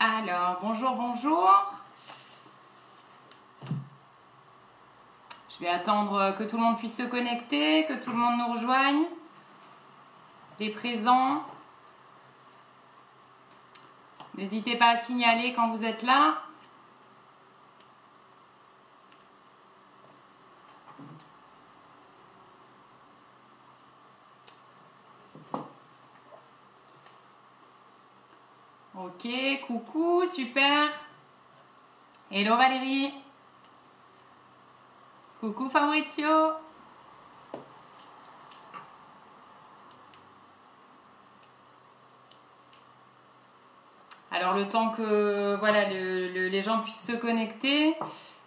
Alors, bonjour, bonjour. Je vais attendre que tout le monde puisse se connecter, que tout le monde nous rejoigne. Les présents. N'hésitez pas à signaler quand vous êtes là. Ok, coucou, super. Hello Valérie. Coucou Fabrizio. Alors le temps que voilà, les gens puissent se connecter,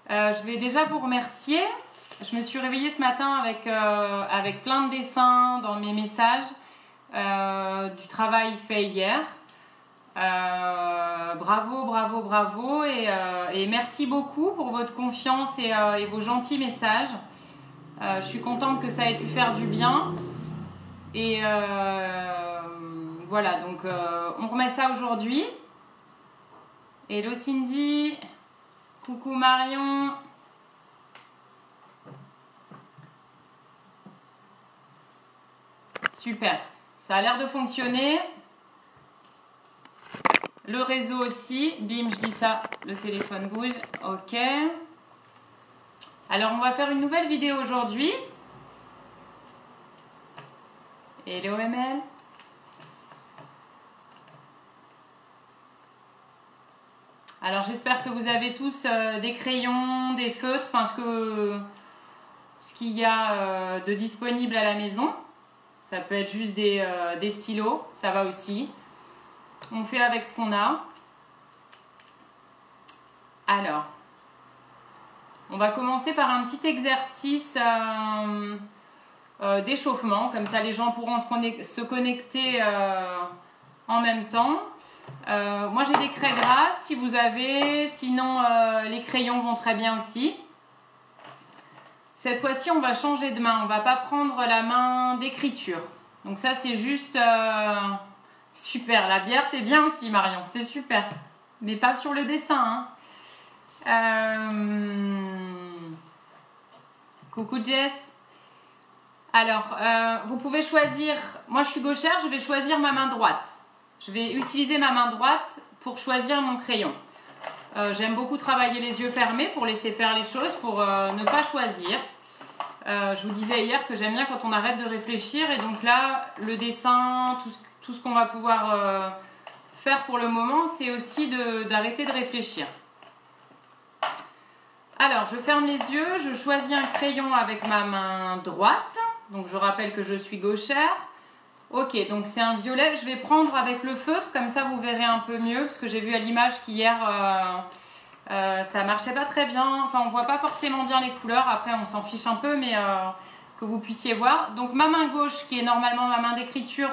je vais déjà vous remercier. Je me suis réveillée ce matin avec plein de dessins dans mes messages du travail fait hier. Bravo, bravo, bravo et merci beaucoup pour votre confiance et vos gentils messages. Je suis contente que ça ait pu faire du bien et voilà, donc on remet ça aujourd'hui. Hello Cindy, coucou Marion. Super, ça a l'air de fonctionner. Le réseau aussi, bim, je dis ça, le téléphone bouge, ok. Alors on va faire une nouvelle vidéo aujourd'hui. Hello ML. Alors j'espère que vous avez tous des crayons, des feutres, enfin ce qu'il y a de disponible à la maison. Ça peut être juste des stylos, ça va aussi. On fait avec ce qu'on a. Alors, on va commencer par un petit exercice d'échauffement. Comme ça, les gens pourront se connecter en même temps. Moi, j'ai des craies grasses, si vous avez. Sinon, les crayons vont très bien aussi. Cette fois-ci, on va changer de main. On ne va pas prendre la main d'écriture. Donc ça, c'est juste... super, la bière c'est bien aussi Marion, c'est super. Mais pas sur le dessin. Coucou Jess. Alors, vous pouvez choisir, moi je suis gauchère, je vais choisir ma main droite. Je vais utiliser ma main droite pour choisir mon crayon. J'aime beaucoup travailler les yeux fermés pour laisser faire les choses, pour ne pas choisir. Je vous disais hier que j'aime bien quand on arrête de réfléchir et donc là, le dessin, tout ce qu'on va pouvoir faire pour le moment, c'est aussi d'arrêter de réfléchir. Alors, je ferme les yeux, je choisis un crayon avec ma main droite. Donc, je rappelle que je suis gauchère. Ok, donc c'est un violet. Je vais prendre avec le feutre, comme ça vous verrez un peu mieux, parce que j'ai vu à l'image qu'hier, ça marchait pas très bien. Enfin, on voit pas forcément bien les couleurs. Après, on s'en fiche un peu, mais que vous puissiez voir. Donc, ma main gauche, qui est normalement ma main d'écriture,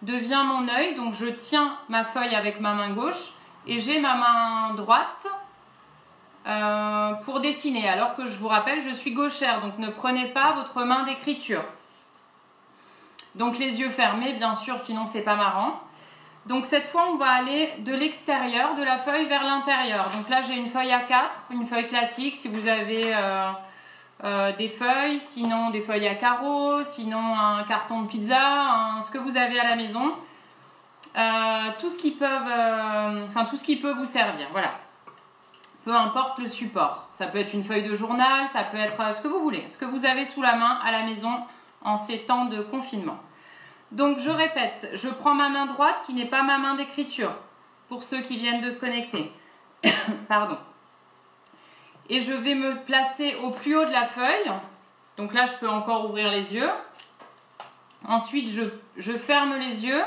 devient mon œil, donc je tiens ma feuille avec ma main gauche et j'ai ma main droite pour dessiner, alors que je vous rappelle, je suis gauchère, donc ne prenez pas votre main d'écriture. Donc les yeux fermés, bien sûr, sinon c'est pas marrant. Donc cette fois, on va aller de l'extérieur de la feuille vers l'intérieur. Donc là, j'ai une feuille A4, une feuille classique, si vous avez... des feuilles, sinon des feuilles à carreaux, sinon un carton de pizza, ce que vous avez à la maison, tout ce qui peut vous servir, voilà. Peu importe le support, ça peut être une feuille de journal, ça peut être ce que vous voulez, ce que vous avez sous la main à la maison en ces temps de confinement. Donc je répète, je prends ma main droite qui n'est pas ma main d'écriture, pour ceux qui viennent de se connecter, pardon. Et je vais me placer au plus haut de la feuille. Donc là, je peux encore ouvrir les yeux. Ensuite, je ferme les yeux.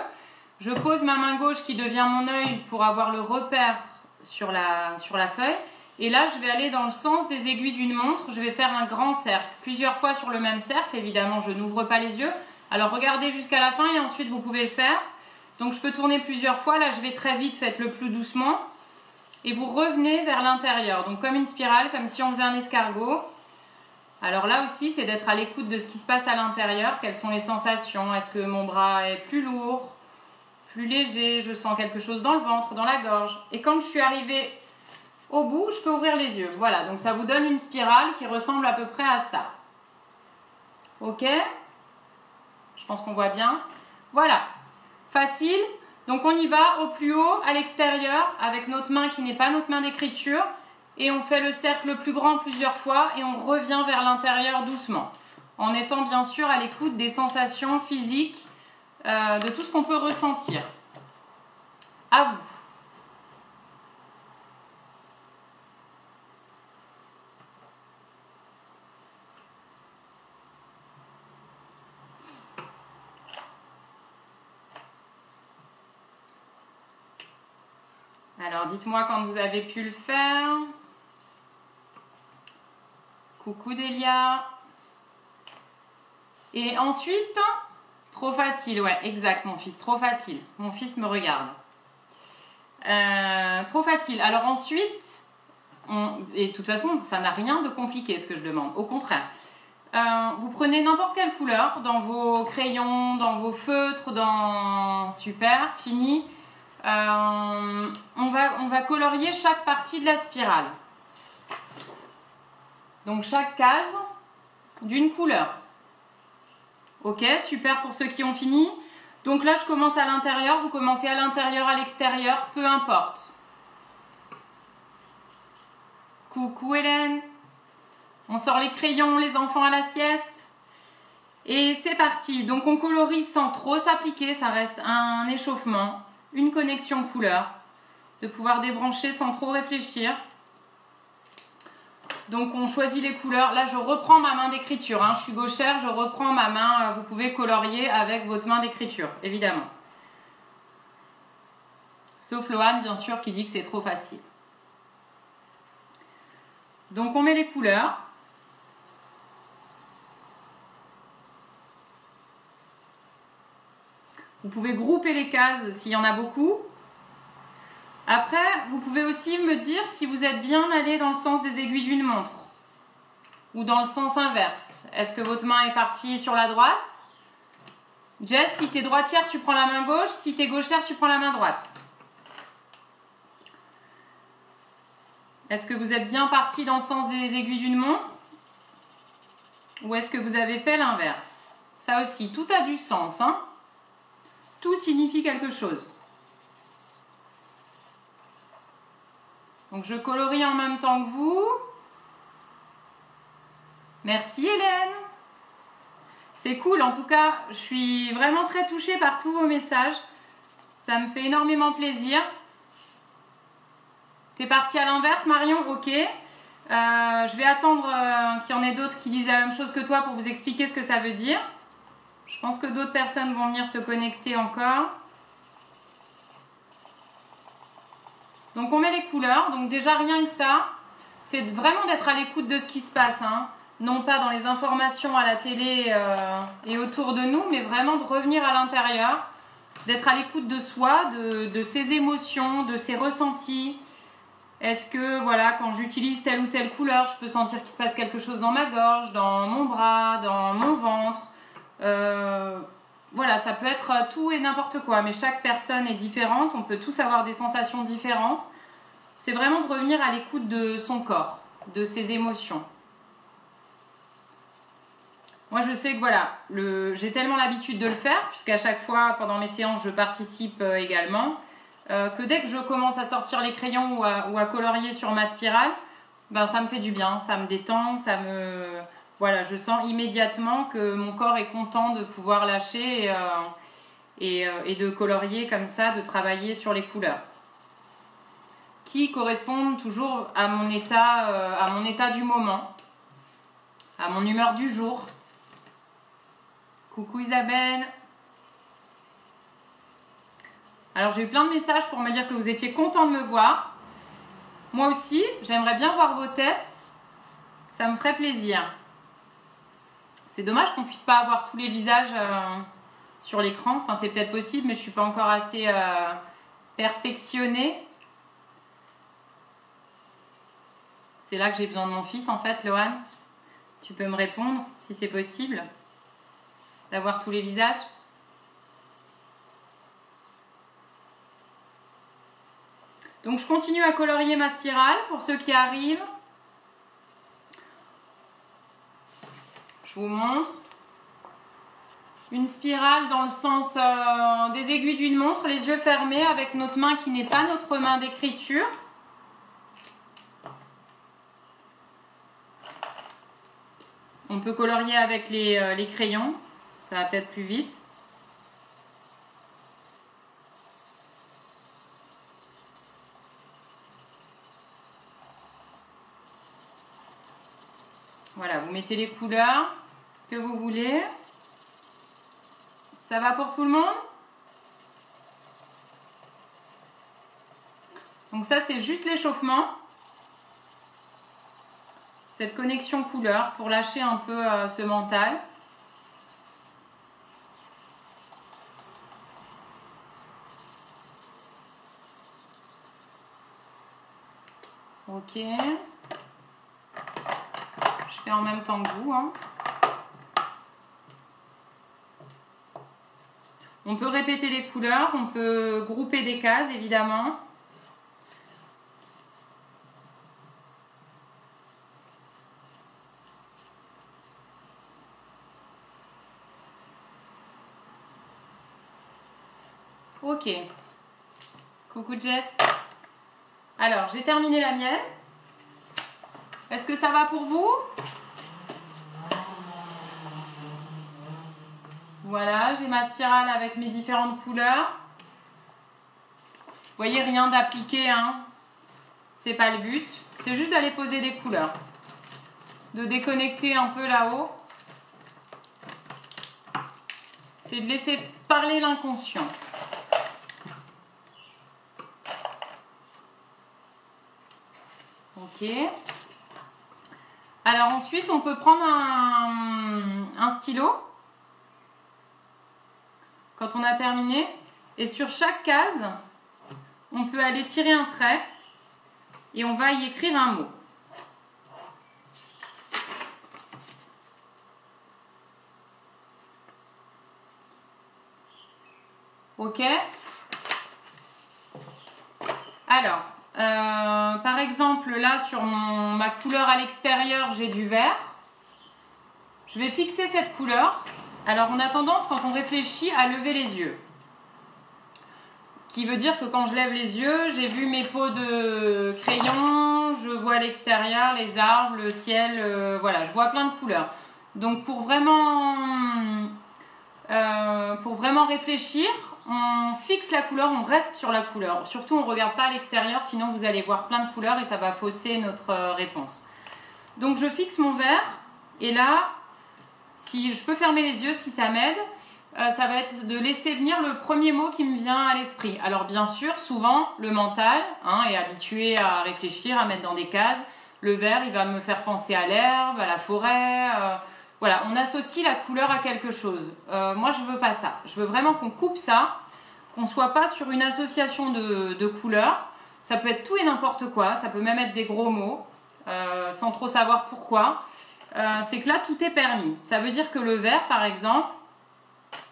Je pose ma main gauche qui devient mon œil pour avoir le repère sur la feuille. Et là, je vais aller dans le sens des aiguilles d'une montre. Je vais faire un grand cercle. Plusieurs fois sur le même cercle. Évidemment, je n'ouvre pas les yeux. Alors, regardez jusqu'à la fin et ensuite, vous pouvez le faire. Donc, je peux tourner plusieurs fois. Là, je vais très vite. Faites-le plus doucement. Et vous revenez vers l'intérieur, donc comme une spirale, comme si on faisait un escargot. Alors là aussi, c'est d'être à l'écoute de ce qui se passe à l'intérieur. Quelles sont les sensations? Est-ce que mon bras est plus lourd, plus léger, je sens quelque chose dans le ventre, dans la gorge. Et quand je suis arrivée au bout, je peux ouvrir les yeux. Voilà, donc ça vous donne une spirale qui ressemble à peu près à ça. Ok? Je pense qu'on voit bien. Voilà, facile. Donc on y va au plus haut, à l'extérieur, avec notre main qui n'est pas notre main d'écriture. Et on fait le cercle le plus grand plusieurs fois et on revient vers l'intérieur doucement. En étant bien sûr à l'écoute des sensations physiques, de tout ce qu'on peut ressentir. À vous. Alors, dites-moi quand vous avez pu le faire. Coucou Delia. Et ensuite, trop facile, ouais, exact, mon fils, trop facile. Mon fils me regarde. Trop facile. Alors ensuite, et de toute façon, ça n'a rien de compliqué ce que je demande, au contraire. Vous prenez n'importe quelle couleur dans vos crayons, dans vos feutres, Super, fini. On va colorier chaque partie de la spirale. Donc chaque case d'une couleur. Ok, super pour ceux qui ont fini. Donc là, je commence à l'intérieur, vous commencez à l'intérieur, à l'extérieur, peu importe. Coucou Hélène. On sort les crayons, les enfants à la sieste. Et c'est parti. Donc on colorie sans trop s'appliquer, ça reste un échauffement, une connexion couleur, de pouvoir débrancher sans trop réfléchir. Donc on choisit les couleurs. Là je reprends ma main d'écriture, hein. Je suis gauchère, je reprends ma main. Vous pouvez colorier avec votre main d'écriture, évidemment. Sauf Lohan, bien sûr, qui dit que c'est trop facile. Donc on met les couleurs. Vous pouvez grouper les cases s'il y en a beaucoup. Après, vous pouvez aussi me dire si vous êtes bien allé dans le sens des aiguilles d'une montre ou dans le sens inverse. Est-ce que votre main est partie sur la droite? Jess, si tu es droitière, tu prends la main gauche. Si tu es gauchère, tu prends la main droite. Est-ce que vous êtes bien parti dans le sens des aiguilles d'une montre? Ou est-ce que vous avez fait l'inverse? Ça aussi, tout a du sens, hein? Tout signifie quelque chose. Donc je colorie en même temps que vous. Merci Hélène. C'est cool, en tout cas, je suis vraiment très touchée par tous vos messages. Ça me fait énormément plaisir. T'es partie à l'inverse Marion? Ok. Je vais attendre qu'il y en ait d'autres qui disent la même chose que toi pour vous expliquer ce que ça veut dire. Je pense que d'autres personnes vont venir se connecter encore. Donc on met les couleurs, donc déjà rien que ça, c'est vraiment d'être à l'écoute de ce qui se passe, hein. Non pas dans les informations à la télé et autour de nous, mais vraiment de revenir à l'intérieur, d'être à l'écoute de soi, de ses émotions, de ses ressentis. Est-ce que voilà, quand j'utilise telle ou telle couleur, je peux sentir qu'il se passe quelque chose dans ma gorge, dans mon bras, dans mon ventre. Voilà, ça peut être tout et n'importe quoi, mais chaque personne est différente, on peut tous avoir des sensations différentes. C'est vraiment de revenir à l'écoute de son corps, de ses émotions. Moi, je sais que voilà, j'ai tellement l'habitude de le faire, puisqu'à chaque fois, pendant mes séances, je participe également, que dès que je commence à sortir les crayons ou à colorier sur ma spirale, ben, ça me fait du bien, ça me détend, voilà, je sens immédiatement que mon corps est content de pouvoir lâcher et de colorier comme ça, de travailler sur les couleurs qui correspondent toujours à mon état du moment, à mon humeur du jour. Coucou Isabelle. Alors j'ai eu plein de messages pour me dire que vous étiez contents de me voir. Moi aussi, j'aimerais bien voir vos têtes. Ça me ferait plaisir. C'est dommage qu'on ne puisse pas avoir tous les visages sur l'écran. Enfin, c'est peut-être possible, mais je ne suis pas encore assez perfectionnée. C'est là que j'ai besoin de mon fils, en fait, Lohan. Tu peux me répondre, si c'est possible, d'avoir tous les visages? Donc je continue à colorier ma spirale pour ceux qui arrivent. Je vous montre. Une spirale dans le sens des aiguilles d'une montre, les yeux fermés avec notre main qui n'est pas notre main d'écriture. On peut colorier avec les crayons, ça va peut-être plus vite. Voilà, vous mettez les couleurs que vous voulez. Ça va pour tout le monde? Donc ça, c'est juste l'échauffement. Cette connexion couleur pour lâcher un peu ce mental. Ok. Je fais en même temps que vous, hein. On peut répéter les couleurs, on peut grouper des cases évidemment. Ok. Coucou Jess. Alors, j'ai terminé la mienne. Est-ce que ça va pour vous? Voilà, j'ai ma spirale avec mes différentes couleurs. Vous voyez, rien d'appliqué, hein. C'est pas le but. C'est juste d'aller poser des couleurs. De déconnecter un peu là-haut. C'est de laisser parler l'inconscient. Ok. Alors ensuite, on peut prendre un stylo. Quand on a terminé, et sur chaque case, on peut aller tirer un trait et on va y écrire un mot. Ok? Alors, par exemple, là, sur ma couleur à l'extérieur, j'ai du vert. Je vais fixer cette couleur. Alors, on a tendance, quand on réfléchit, à lever les yeux. Qui veut dire que quand je lève les yeux, j'ai vu mes pots de crayon, je vois l'extérieur, les arbres, le ciel, voilà, je vois plein de couleurs. Donc, pour vraiment réfléchir, on fixe la couleur, on reste sur la couleur. Surtout, on ne regarde pas à l'extérieur, sinon vous allez voir plein de couleurs et ça va fausser notre réponse. Donc, je fixe mon vert et là, si je peux fermer les yeux, si ça m'aide, ça va être de laisser venir le premier mot qui me vient à l'esprit. Alors bien sûr, souvent, le mental est habitué à réfléchir, à mettre dans des cases. Le vert, il va me faire penser à l'herbe, à la forêt. Voilà, on associe la couleur à quelque chose. Moi, je veux pas ça. Je veux vraiment qu'on coupe ça, qu'on ne soit pas sur une association de couleurs. Ça peut être tout et n'importe quoi. Ça peut même être des gros mots, sans trop savoir pourquoi. C'est que là, tout est permis. Ça veut dire que le vert, par exemple,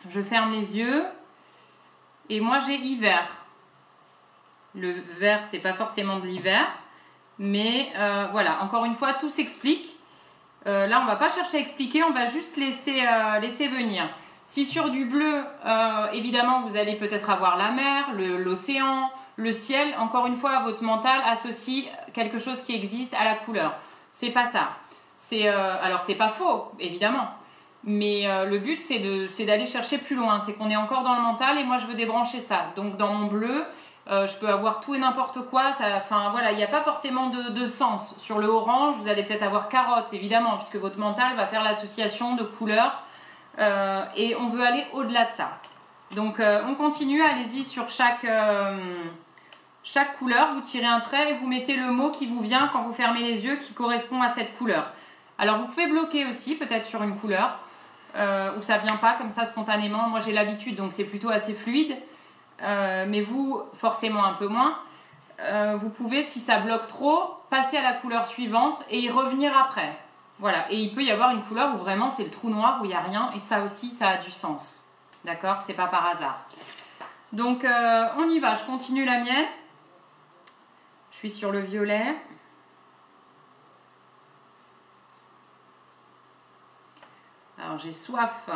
je ferme les yeux et moi j'ai hiver. Le vert, c'est pas forcément de l'hiver, mais voilà, encore une fois, tout s'explique. Là, on va pas chercher à expliquer, on va juste laisser venir. Si sur du bleu, évidemment, vous allez peut-être avoir la mer, l'océan, le ciel. Encore une fois, votre mental associe quelque chose qui existe à la couleur. C'est pas ça. Alors, c'est pas faux, évidemment. Mais le but, c'est d'aller chercher plus loin. C'est qu'on est encore dans le mental et moi, je veux débrancher ça. Donc, dans mon bleu, je peux avoir tout et n'importe quoi. Enfin, voilà, il n'y a pas forcément de sens. Sur le orange, vous allez peut-être avoir carotte, évidemment, puisque votre mental va faire l'association de couleurs. Et on veut aller au-delà de ça. Donc, on continue. Allez-y sur chaque couleur. Vous tirez un trait et vous mettez le mot qui vous vient quand vous fermez les yeux qui correspond à cette couleur. Alors, vous pouvez bloquer aussi, peut-être sur une couleur. Où ça vient pas comme ça spontanément. Moi j'ai l'habitude, donc c'est plutôt assez fluide, mais vous forcément un peu moins. Vous pouvez, si ça bloque trop, passer à la couleur suivante et y revenir après. Voilà, et il peut y avoir une couleur où vraiment c'est le trou noir, où il n'y a rien, et ça aussi ça a du sens, d'accord, c'est pas par hasard. Donc on y va, je continue la mienne. suis sur le violet. Alors j'ai soif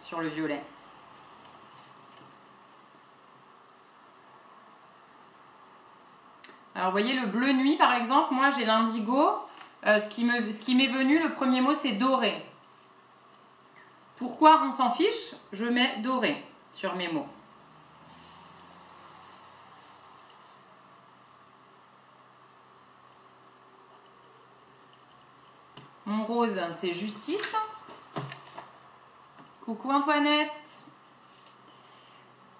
sur le violet. Alors vous voyez le bleu nuit par exemple, moi j'ai l'indigo. Ce qui m'est venu, le premier mot c'est doré. Pourquoi on s'en fiche? Je mets doré sur mes mots. Mon rose, c'est justice. Coucou Antoinette.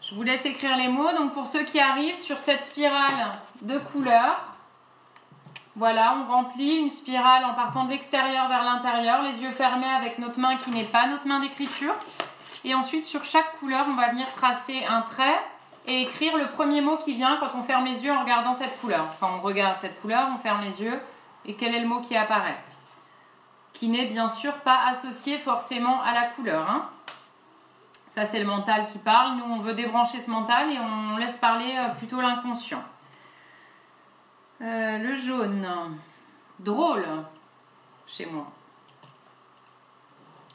Je vous laisse écrire les mots. Donc pour ceux qui arrivent sur cette spirale de couleurs, voilà, on remplit une spirale en partant de l'extérieur vers l'intérieur, les yeux fermés avec notre main qui n'est pas notre main d'écriture. Et ensuite, sur chaque couleur, on va venir tracer un trait et écrire le premier mot qui vient quand on ferme les yeux en regardant cette couleur. Quand on regarde cette couleur, on ferme les yeux et quel est le mot qui apparaît? Qui n'est bien sûr pas associé forcément à la couleur. Hein. Ça, c'est le mental qui parle. Nous, on veut débrancher ce mental et on laisse parler plutôt l'inconscient. Le jaune. Drôle, chez moi.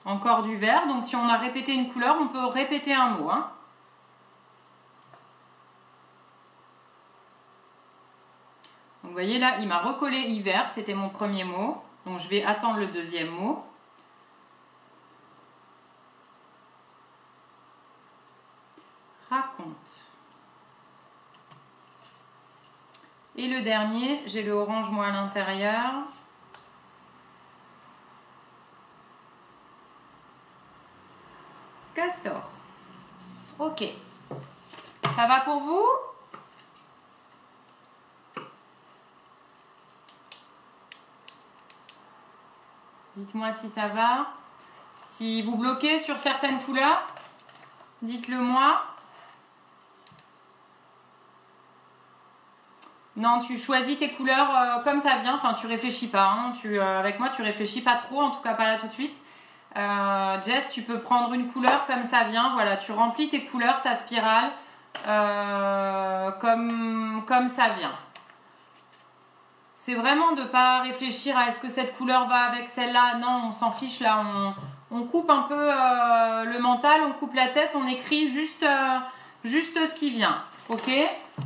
Encore du vert. Donc, si on a répété une couleur, on peut répéter un mot. Hein. Donc, vous voyez là, il m'a recollé hiver. C'était mon premier mot. Donc, je vais attendre le deuxième mot. Raconte. Et le dernier, j'ai le orange moi à l'intérieur. Castor. Ok. Ça va pour vous? Dites-moi si ça va. Si vous bloquez sur certaines couleurs, dites-le moi. Non, tu choisis tes couleurs comme ça vient. Enfin, tu réfléchis pas. Hein. Avec moi, tu réfléchis pas trop. En tout cas, pas là tout de suite. Jess, tu peux prendre une couleur comme ça vient. Voilà, tu remplis tes couleurs, ta spirale, comme ça vient. C'est vraiment de ne pas réfléchir à est-ce que cette couleur va avec celle-là. Non, on s'en fiche là. On coupe un peu le mental, on coupe la tête, on écrit juste ce qui vient. Ok,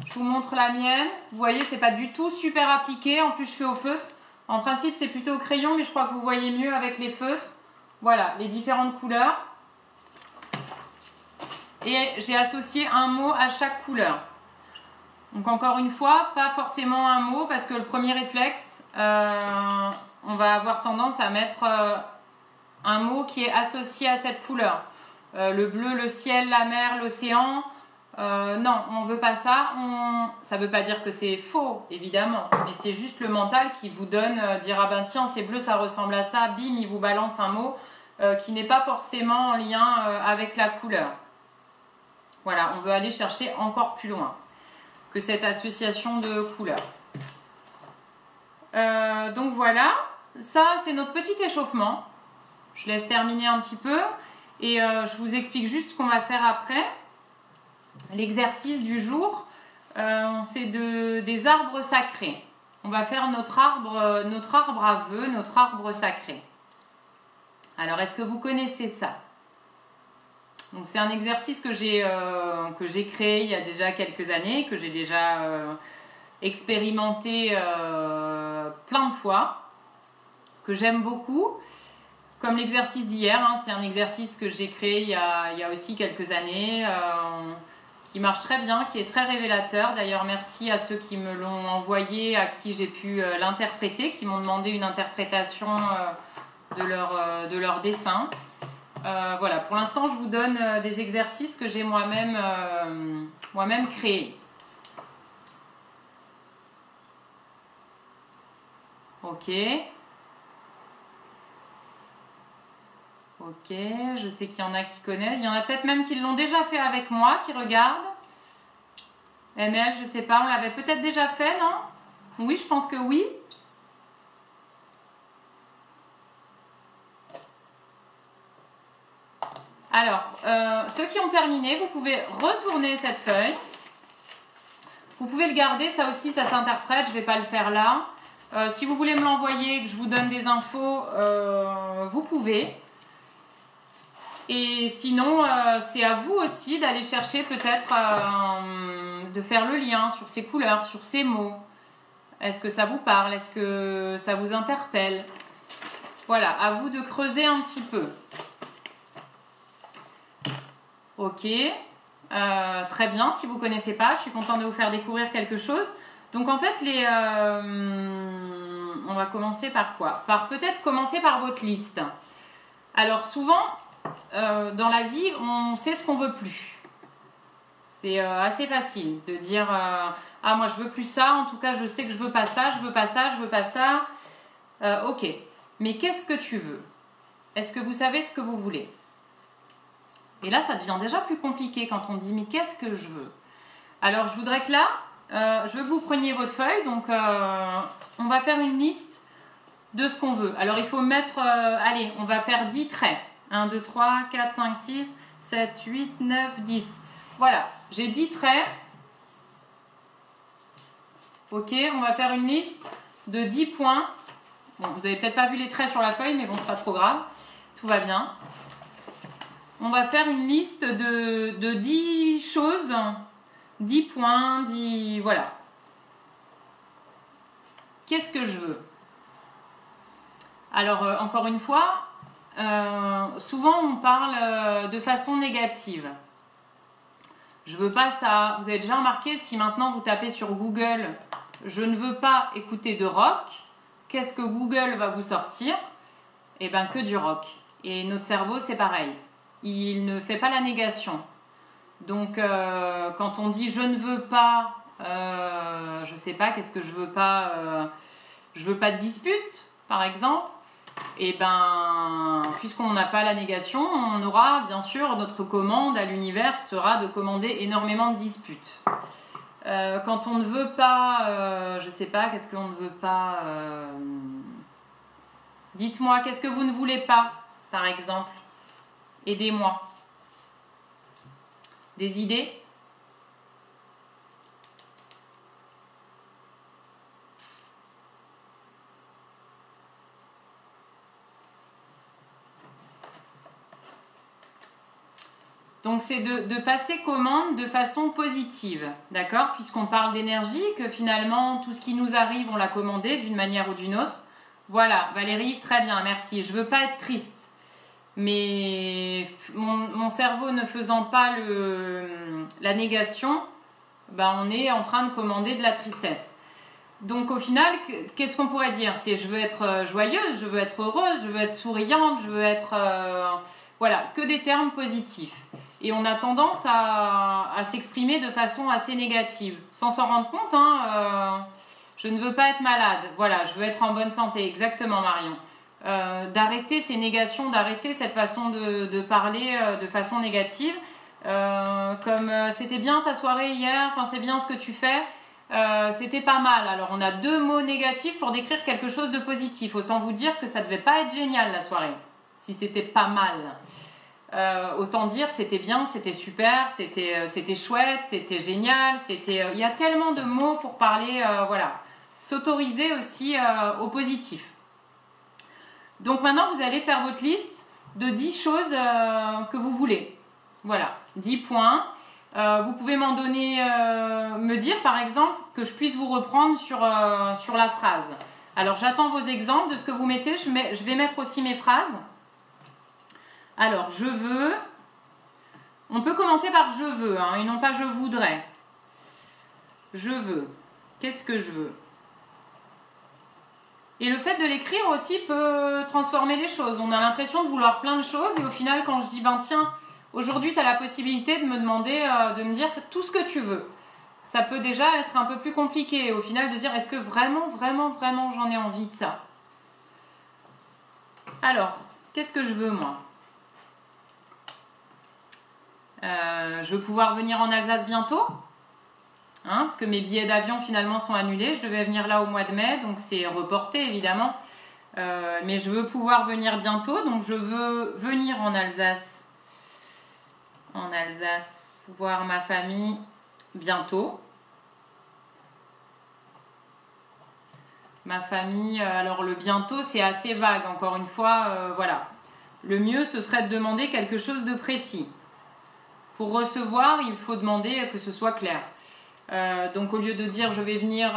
je vous montre la mienne. Vous voyez, c'est pas du tout super appliqué. En plus, je fais au feutre. En principe, c'est plutôt au crayon, mais je crois que vous voyez mieux avec les feutres. Voilà, les différentes couleurs. Et j'ai associé un mot à chaque couleur. Donc encore une fois, pas forcément un mot, parce que le premier réflexe, on va avoir tendance à mettre un mot qui est associé à cette couleur. Le bleu, le ciel, la mer, l'océan. Non, on ne veut pas ça. Ça ne veut pas dire que c'est faux, évidemment, mais c'est juste le mental qui vous donne, dire ah ben tiens, c'est bleu, ça ressemble à ça, bim, il vous balance un mot qui n'est pas forcément en lien avec la couleur. Voilà, on veut aller chercher encore plus loin que cette association de couleurs. Donc voilà, ça c'est notre petit échauffement. Je laisse terminer un petit peu et je vous explique juste ce qu'on va faire après. L'exercice du jour, c'est des arbres sacrés. On va faire notre arbre à vœux, notre arbre sacré. Alors, est-ce que vous connaissez ça? Donc, c'est un exercice que j'ai créé il y a déjà quelques années, que j'ai déjà expérimenté plein de fois, que j'aime beaucoup. Comme l'exercice d'hier, hein, c'est un exercice que j'ai créé il y a aussi quelques années, qui marche très bien, qui est très révélateur. D'ailleurs, merci à ceux qui me l'ont envoyé, à qui j'ai pu l'interpréter, qui m'ont demandé une interprétation de leur dessin. Voilà, pour l'instant, je vous donne des exercices que j'ai moi-même créés. Ok. Ok, je sais qu'il y en a qui connaissent. Il y en a peut-être même qui l'ont déjà fait avec moi, qui regardent. ML, je sais pas, on l'avait peut-être déjà fait, non? Oui, je pense que oui. Alors, ceux qui ont terminé, vous pouvez retourner cette feuille. Vous Vous pouvez le garder, ça aussi ça s'interprète, je ne vais pas le faire là. Si vous voulez me l'envoyer, que je vous donne des infos, vous pouvez. Et sinon, c'est à vous aussi d'aller chercher peut-être de faire le lien sur ces couleurs, sur ces mots. Est-ce que ça vous parle? Est-ce que ça vous interpelle? Voilà, à vous de creuser un petit peu. Ok, très bien. Si vous ne connaissez pas, je suis contente de vous faire découvrir quelque chose. Donc en fait, on va commencer par quoi? Par peut-être commencer par votre liste. Alors souvent, dans la vie, on sait ce qu'on veut plus. C'est assez facile de dire ah moi je veux plus ça, en tout cas je sais que je veux pas ça, je veux pas ça, je veux pas ça. Ok, mais qu'est-ce que tu veux? Est-ce que vous savez ce que vous voulez? Et là ça devient déjà plus compliqué quand on dit mais qu'est-ce que je veux? Alors je voudrais que là, je veux que vous preniez votre feuille, donc on va faire une liste de ce qu'on veut. Alors il faut mettre, allez, on va faire 10 traits. 1, 2, 3, 4, 5, 6, 7, 8, 9, 10. Voilà, j'ai 10 traits. Ok, on va faire une liste de 10 points. Bon, vous n'avez peut-être pas vu les traits sur la feuille, mais bon, c'est pas trop grave. Tout va bien. On va faire une liste de 10 choses, 10 points, 10... Voilà. Qu'est-ce que je veux? Alors, encore une fois, souvent on parle de façon négative. Je veux pas ça. Vous avez déjà remarqué, si maintenant vous tapez sur Google « Je ne veux pas écouter de rock », qu'est-ce que Google va vous sortir? Eh bien, que du rock. Et notre cerveau, c'est pareil. Il ne fait pas la négation. Donc, quand on dit « Je ne veux pas je sais pas, qu'est-ce que je veux pas je veux pas de dispute, par exemple. Et ben, puisqu'on n'a pas la négation, on aura bien sûr notre commande à l'univers sera de commander énormément de disputes. Quand on ne veut pas, je sais pas, qu'est-ce qu'on ne veut pas dites-moi, qu'est-ce que vous ne voulez pas, par exemple? Aidez-moi. Des idées? Donc c'est de passer commande de façon positive, d'accord? Puisqu'on parle d'énergie, que finalement tout ce qui nous arrive, on l'a commandé d'une manière ou d'une autre. Voilà, Valérie, très bien, merci. Je veux pas être triste, mais mon cerveau ne faisant pas la négation, ben on est en train de commander de la tristesse. Donc au final, qu'est-ce qu'on pourrait dire? C'est je veux être joyeuse, je veux être heureuse, je veux être souriante, je veux être... voilà, que des termes positifs. Et on a tendance à s'exprimer de façon assez négative, sans s'en rendre compte. Hein, je ne veux pas être malade. Voilà, je veux être en bonne santé. Exactement, Marion. D'arrêter ces négations, d'arrêter cette façon de parler de façon négative. Comme c'était bien ta soirée hier, enfin c'est bien ce que tu fais, c'était pas mal. Alors on a deux mots négatifs pour décrire quelque chose de positif. Autant vous dire que ça devait pas être génial la soirée, si c'était pas mal. Autant dire c'était bien, c'était super, c'était chouette, c'était génial, il y a tellement de mots pour parler, voilà, s'autoriser aussi au positif. Donc maintenant vous allez faire votre liste de 10 choses que vous voulez, voilà, 10 points. Vous pouvez m'en donner, me dire par exemple que je puisse vous reprendre sur la phrase. Alors j'attends vos exemples de ce que vous mettez, je vais mettre aussi mes phrases. Alors, je veux, on peut commencer par je veux, hein, et non pas je voudrais. Je veux, qu'est-ce que je veux? Et le fait de l'écrire aussi peut transformer les choses. On a l'impression de vouloir plein de choses et au final, quand je dis, ben tiens, aujourd'hui tu as la possibilité de me demander, de me dire tout ce que tu veux. Ça peut déjà être un peu plus compliqué au final de dire, est-ce que vraiment, vraiment, vraiment j'en ai envie de ça? Alors, qu'est-ce que je veux moi? Je veux pouvoir venir en Alsace bientôt, hein, parce que mes billets d'avion finalement sont annulés. Je devais venir là au mois de mai, donc c'est reporté évidemment. Mais je veux pouvoir venir bientôt, donc je veux venir en Alsace, voir ma famille bientôt. Ma famille, alors le bientôt, c'est assez vague. Encore une fois, voilà. Le mieux, ce serait de demander quelque chose de précis. Pour recevoir, il faut demander que ce soit clair. Donc, au lieu de dire « je vais venir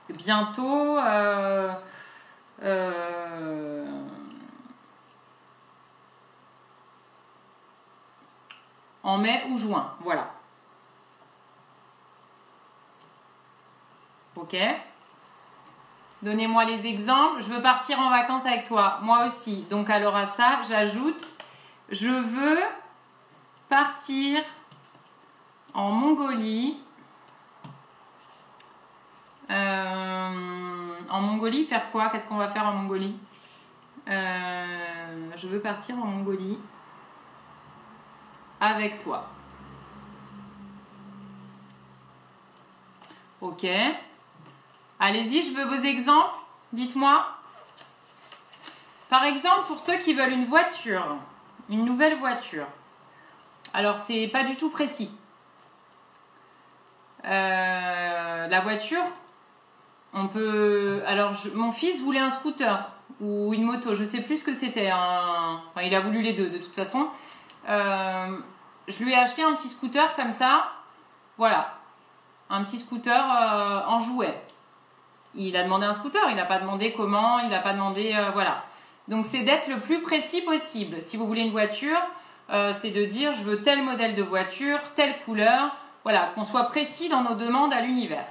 bientôt », en mai ou juin, voilà. Ok. Donnez-moi les exemples. Je veux partir en vacances avec toi. Moi aussi. Donc alors à ça, j'ajoute « je veux partir en Mongolie ». En Mongolie, faire quoi? Qu'est-ce qu'on va faire en Mongolie? Je veux partir en Mongolie avec toi. Ok. Allez-y, je veux vos exemples. Dites-moi. Par exemple, pour ceux qui veulent une voiture, une nouvelle voiture. Alors, c'est pas du tout précis. La voiture, on peut... Alors, mon fils voulait un scooter ou une moto. Je sais plus ce que c'était. Enfin, il a voulu les deux, de toute façon. Je lui ai acheté un petit scooter comme ça. Voilà. Un petit scooter en jouet. Il a demandé un scooter, il n'a pas demandé comment, il n'a pas demandé... voilà. Donc, c'est d'être le plus précis possible. Si vous voulez une voiture, c'est de dire je veux tel modèle de voiture, telle couleur. Voilà, qu'on soit précis dans nos demandes à l'univers.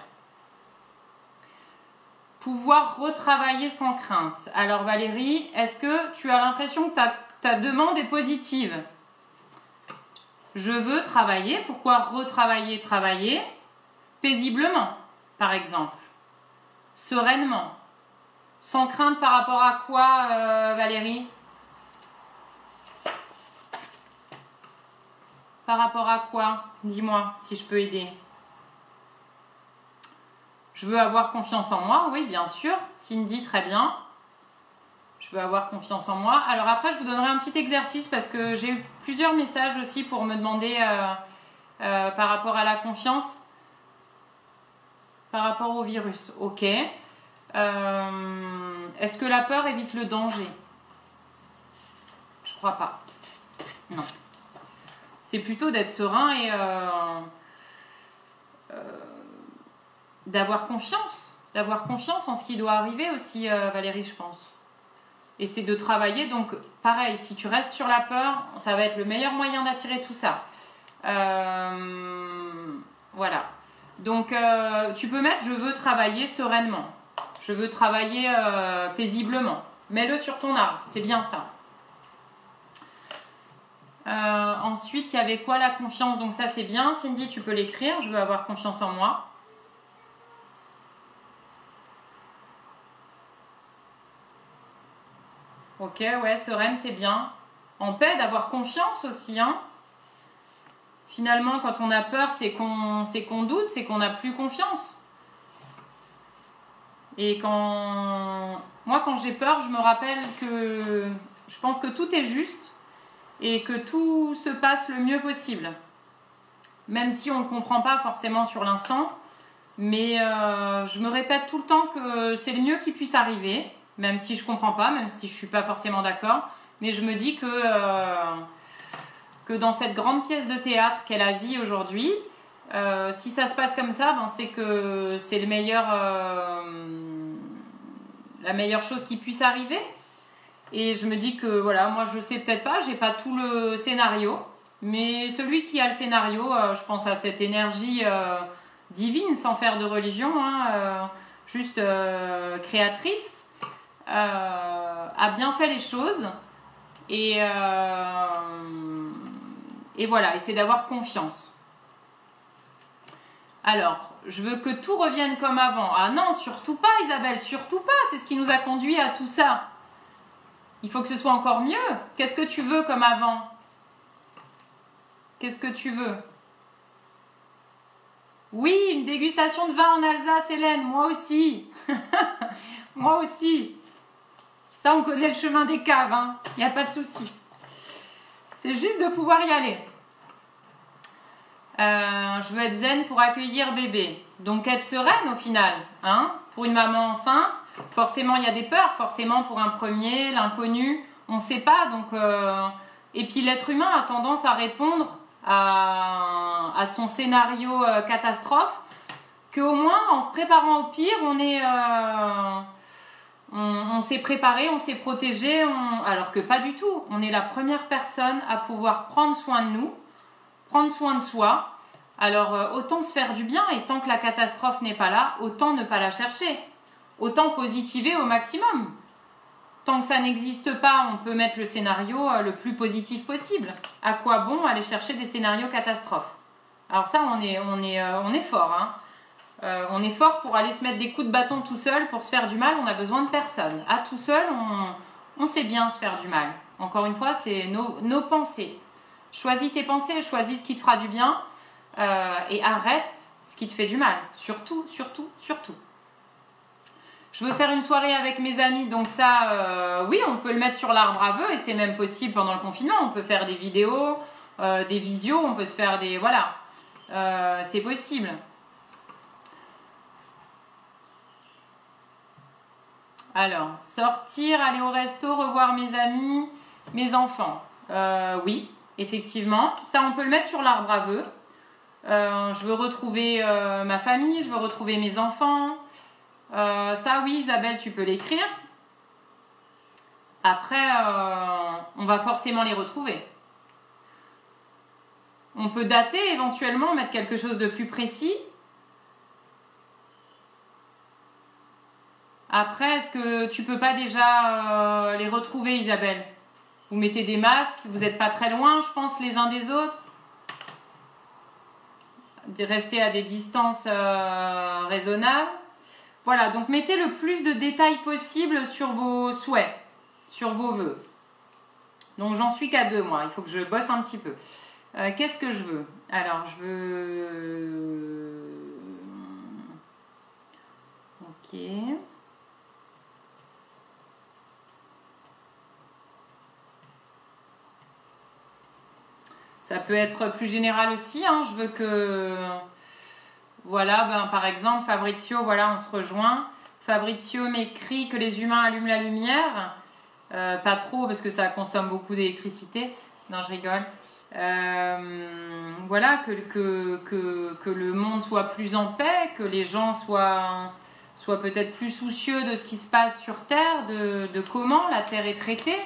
Pouvoir retravailler sans crainte. Alors, Valérie, est-ce que tu as l'impression que ta demande est positive? Je veux travailler. Pourquoi retravailler, travailler? Paisiblement, par exemple. Sereinement. Sans crainte par rapport à quoi, Valérie? Par rapport à quoi? Dis-moi si je peux aider. Je veux avoir confiance en moi, oui, bien sûr. Par très bien. Je veux avoir confiance en moi. Alors après, je vous donnerai un petit exercice parce que j'ai eu plusieurs messages aussi pour me demander par rapport à la confiance. Par rapport au virus, ok. Est-ce que la peur évite le danger? Je crois pas. Non. C'est plutôt d'être serein et d'avoir confiance. D'avoir confiance en ce qui doit arriver aussi, Valérie, je pense. Et c'est de travailler. Donc, pareil, si tu restes sur la peur, ça va être le meilleur moyen d'attirer tout ça. Voilà. Donc, tu peux mettre « je veux travailler sereinement ». Je veux travailler paisiblement. Mets-le sur ton arbre, c'est bien ça. Ensuite, il y avait quoi? La confiance, donc ça c'est bien. Cindy, tu peux l'écrire, je veux avoir confiance en moi. Ok, ouais, sereine, c'est bien. En paix, d'avoir confiance aussi, hein. Finalement, quand on a peur, c'est qu'on doute, c'est qu'on n'a plus confiance. Et moi, quand j'ai peur, je me rappelle que je pense que tout est juste et que tout se passe le mieux possible. Même si on ne comprend pas forcément sur l'instant. Mais je me répète tout le temps que c'est le mieux qui puisse arriver. Même si je ne comprends pas, même si je ne suis pas forcément d'accord. Mais je me dis que dans cette grande pièce de théâtre qu'est la vie aujourd'hui, si ça se passe comme ça, ben c'est que c'est la meilleure chose qui puisse arriver. Et je me dis que voilà, moi je sais peut-être pas, j'ai pas tout le scénario, mais celui qui a le scénario, je pense à cette énergie divine, sans faire de religion, hein, juste créatrice, a bien fait les choses. Et voilà, et c'est d'avoir confiance. Alors, je veux que tout revienne comme avant. Ah non, surtout pas Isabelle, surtout pas. C'est ce qui nous a conduit à tout ça. Il faut que ce soit encore mieux. Qu'est-ce que tu veux comme avant? Qu'est-ce que tu veux? Oui, une dégustation de vin en Alsace, Hélène, moi aussi. Moi aussi. Ça, on connaît le chemin des caves, hein. Il n'y a pas de souci. C'est juste de pouvoir y aller. Je veux être zen pour accueillir bébé. Donc être sereine au final, hein, pour une maman enceinte, forcément il y a des peurs, forcément pour un premier, l'inconnu, on ne sait pas. Donc, et puis l'être humain a tendance à répondre à son scénario catastrophe, qu'au moins en se préparant au pire, on s'est préparé, on s'est protégé, alors que pas du tout. On est la première personne à pouvoir prendre soin de nous, prendre soin de soi. Alors, autant se faire du bien, et tant que la catastrophe n'est pas là, autant ne pas la chercher. Autant positiver au maximum. Tant que ça n'existe pas, on peut mettre le scénario le plus positif possible. À quoi bon aller chercher des scénarios catastrophes? Alors ça, on est fort. Hein. On est fort pour aller se mettre des coups de bâton tout seul, pour se faire du mal, on n'a besoin de personne. À tout seul, on sait bien se faire du mal. Encore une fois, c'est nos pensées. Choisis tes pensées, choisis ce qui te fera du bien. Et arrête ce qui te fait du mal. Surtout, surtout, surtout. Je veux faire une soirée avec mes amis, donc ça, oui, on peut le mettre sur l'arbre à vœux et c'est même possible pendant le confinement. On peut faire des vidéos, des visios, on peut se faire des... Voilà, c'est possible. Alors, sortir, aller au resto, revoir mes amis, mes enfants. Oui, effectivement. Ça, on peut le mettre sur l'arbre à vœux. Je veux retrouver ma famille, je veux retrouver mes enfants. Ça, oui, Isabelle, tu peux l'écrire. Après, on va forcément les retrouver. On peut dater éventuellement, mettre quelque chose de plus précis. Après, est-ce que tu peux pas déjà les retrouver, Isabelle? Vous mettez des masques, vous n'êtes pas très loin, je pense, les uns des autres. Rester à des distances raisonnables. Voilà, donc mettez le plus de détails possible sur vos souhaits, sur vos vœux. Donc j'en suis qu'à 2 mois, il faut que je bosse un petit peu. Qu'est-ce que je veux? Alors je veux... Ok. Ça peut être plus général aussi, hein. Je veux que... Voilà, ben, par exemple, Fabrizio, voilà, on se rejoint. Fabrizio m'écrit que les humains allument la lumière. Pas trop, parce que ça consomme beaucoup d'électricité. Non, je rigole. Voilà, que le monde soit plus en paix, que les gens soient peut-être plus soucieux de ce qui se passe sur Terre, de comment la Terre est traitée.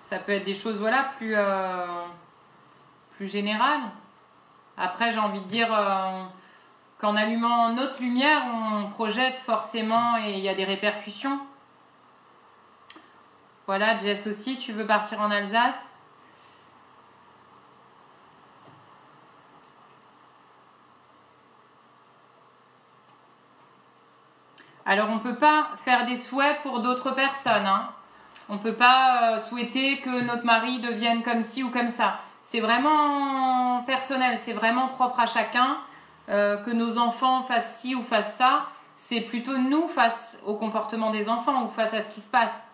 Ça peut être des choses, voilà, plus générales. Après, j'ai envie de dire qu'en allumant notre lumière, on projette forcément et il y a des répercussions. Voilà, Jess aussi, tu veux partir en Alsace? Alors, on ne peut pas faire des souhaits pour d'autres personnes, hein. On ne peut pas souhaiter que notre mari devienne comme ci ou comme ça. C'est vraiment personnel, c'est vraiment propre à chacun. Que nos enfants fassent ci ou fassent ça, c'est plutôt nous face au comportement des enfants ou face à ce qui se passe.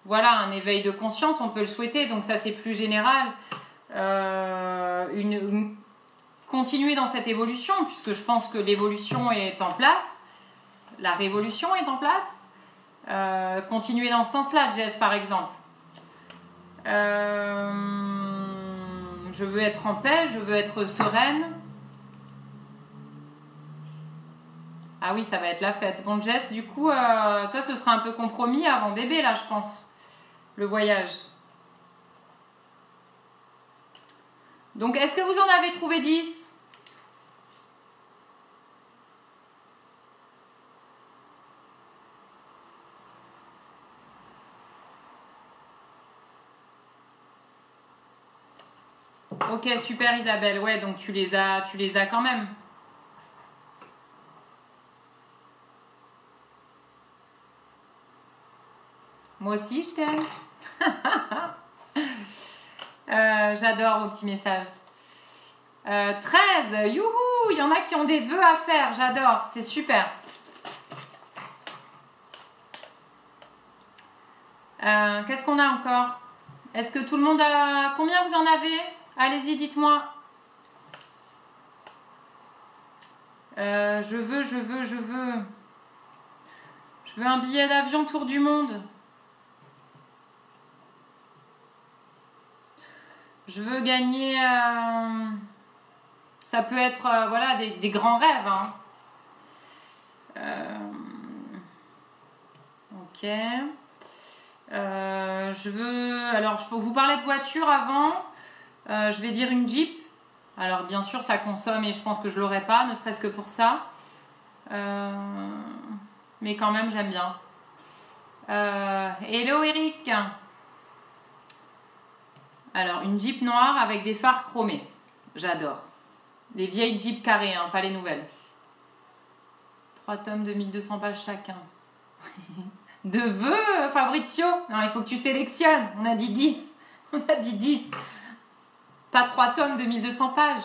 Voilà, un éveil de conscience, on peut le souhaiter, donc ça c'est plus général. Continuer dans cette évolution, puisque je pense que l'évolution est en place, la révolution est en place. Continuer dans ce sens-là, Jess, par exemple. Je veux être en paix, je veux être sereine. Ah oui, ça va être la fête. Bon, Jess, du coup, toi, ce sera un peu compromis avant bébé, là, je pense. Le voyage. Donc, est-ce que vous en avez trouvé 10 ? Ok, super Isabelle. Ouais, donc tu les as quand même. Moi aussi, je t'aime. J'adore vos petits messages. 13, youhou, il y en a qui ont des vœux à faire, j'adore, c'est super. Qu'est-ce qu'on a encore? Est-ce que tout le monde a... Combien vous en avez? Allez-y, dites-moi. Je veux un billet d'avion tour du monde. Je veux gagner... ça peut être voilà, des grands rêves. Hein. Ok. Je veux... Alors, je peux vous parler de voiture avant. Je vais dire une Jeep. Alors, bien sûr, ça consomme et je pense que je ne l'aurai pas, ne serait-ce que pour ça. Mais quand même, j'aime bien. Hello, Eric. Alors, une Jeep noire avec des phares chromés. J'adore. Les vieilles Jeep carrées, hein, pas les nouvelles. 3 tomes de 1200 pages chacun. De vœux, Fabrizio. Non, il faut que tu sélectionnes. On a dit 10. On a dit 10. Pas 3 tomes de 1200 pages.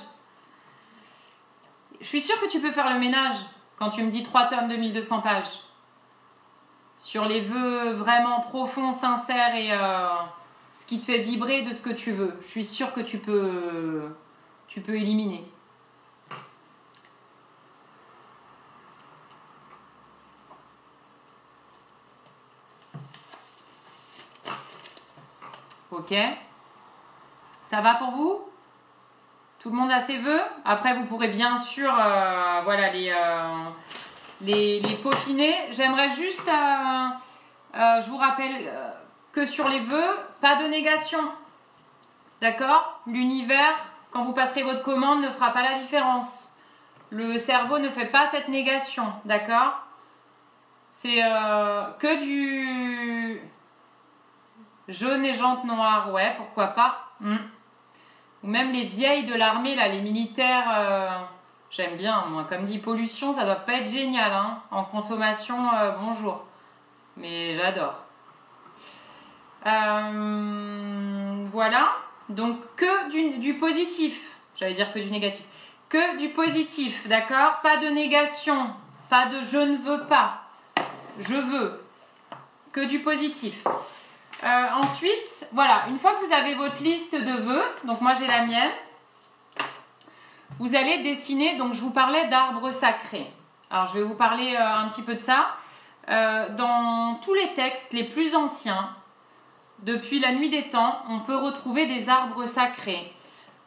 Je suis sûre que tu peux faire le ménage quand tu me dis 3 tomes de 1200 pages. Sur les vœux vraiment profonds, sincères et ce qui te fait vibrer de ce que tu veux. Je suis sûre que tu peux éliminer. Ok. Ça va pour vous? Tout le monde a ses vœux? Après, vous pourrez bien sûr voilà, les peaufiner. J'aimerais juste, je vous rappelle que sur les vœux, pas de négation. D'accord? L'univers, quand vous passerez votre commande, ne fera pas la différence. Le cerveau ne fait pas cette négation. D'accord? C'est que du jaune et jante noire. Ouais, pourquoi pas? Ou même les vieilles de l'armée, là, les militaires, j'aime bien, moi. Comme dit, pollution, ça doit pas être génial, hein. En consommation, bonjour. Mais j'adore. Voilà. Donc, que du positif. J'allais dire que du négatif. Que du positif, d'accord? Pas de négation. Pas de je ne veux pas. Je veux. Que du positif. Ensuite, voilà, une fois que vous avez votre liste de vœux, donc moi j'ai la mienne, vous allez dessiner, donc je vous parlais d'arbres sacrés. Alors je vais vous parler un petit peu de ça. Dans tous les textes les plus anciens, depuis la nuit des temps, on peut retrouver des arbres sacrés,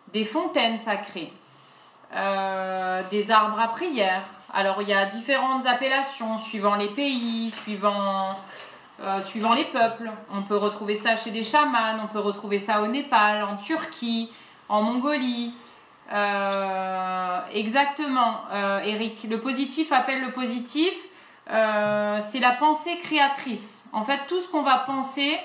des fontaines sacrées, des arbres à prière. Alors il y a différentes appellations suivant les pays, suivant les peuples. On peut retrouver ça chez des chamans, on peut retrouver ça au Népal, en Turquie, en Mongolie. Exactement, Eric. Le positif appelle le positif. C'est la pensée créatrice. En fait, tout ce qu'on va penser,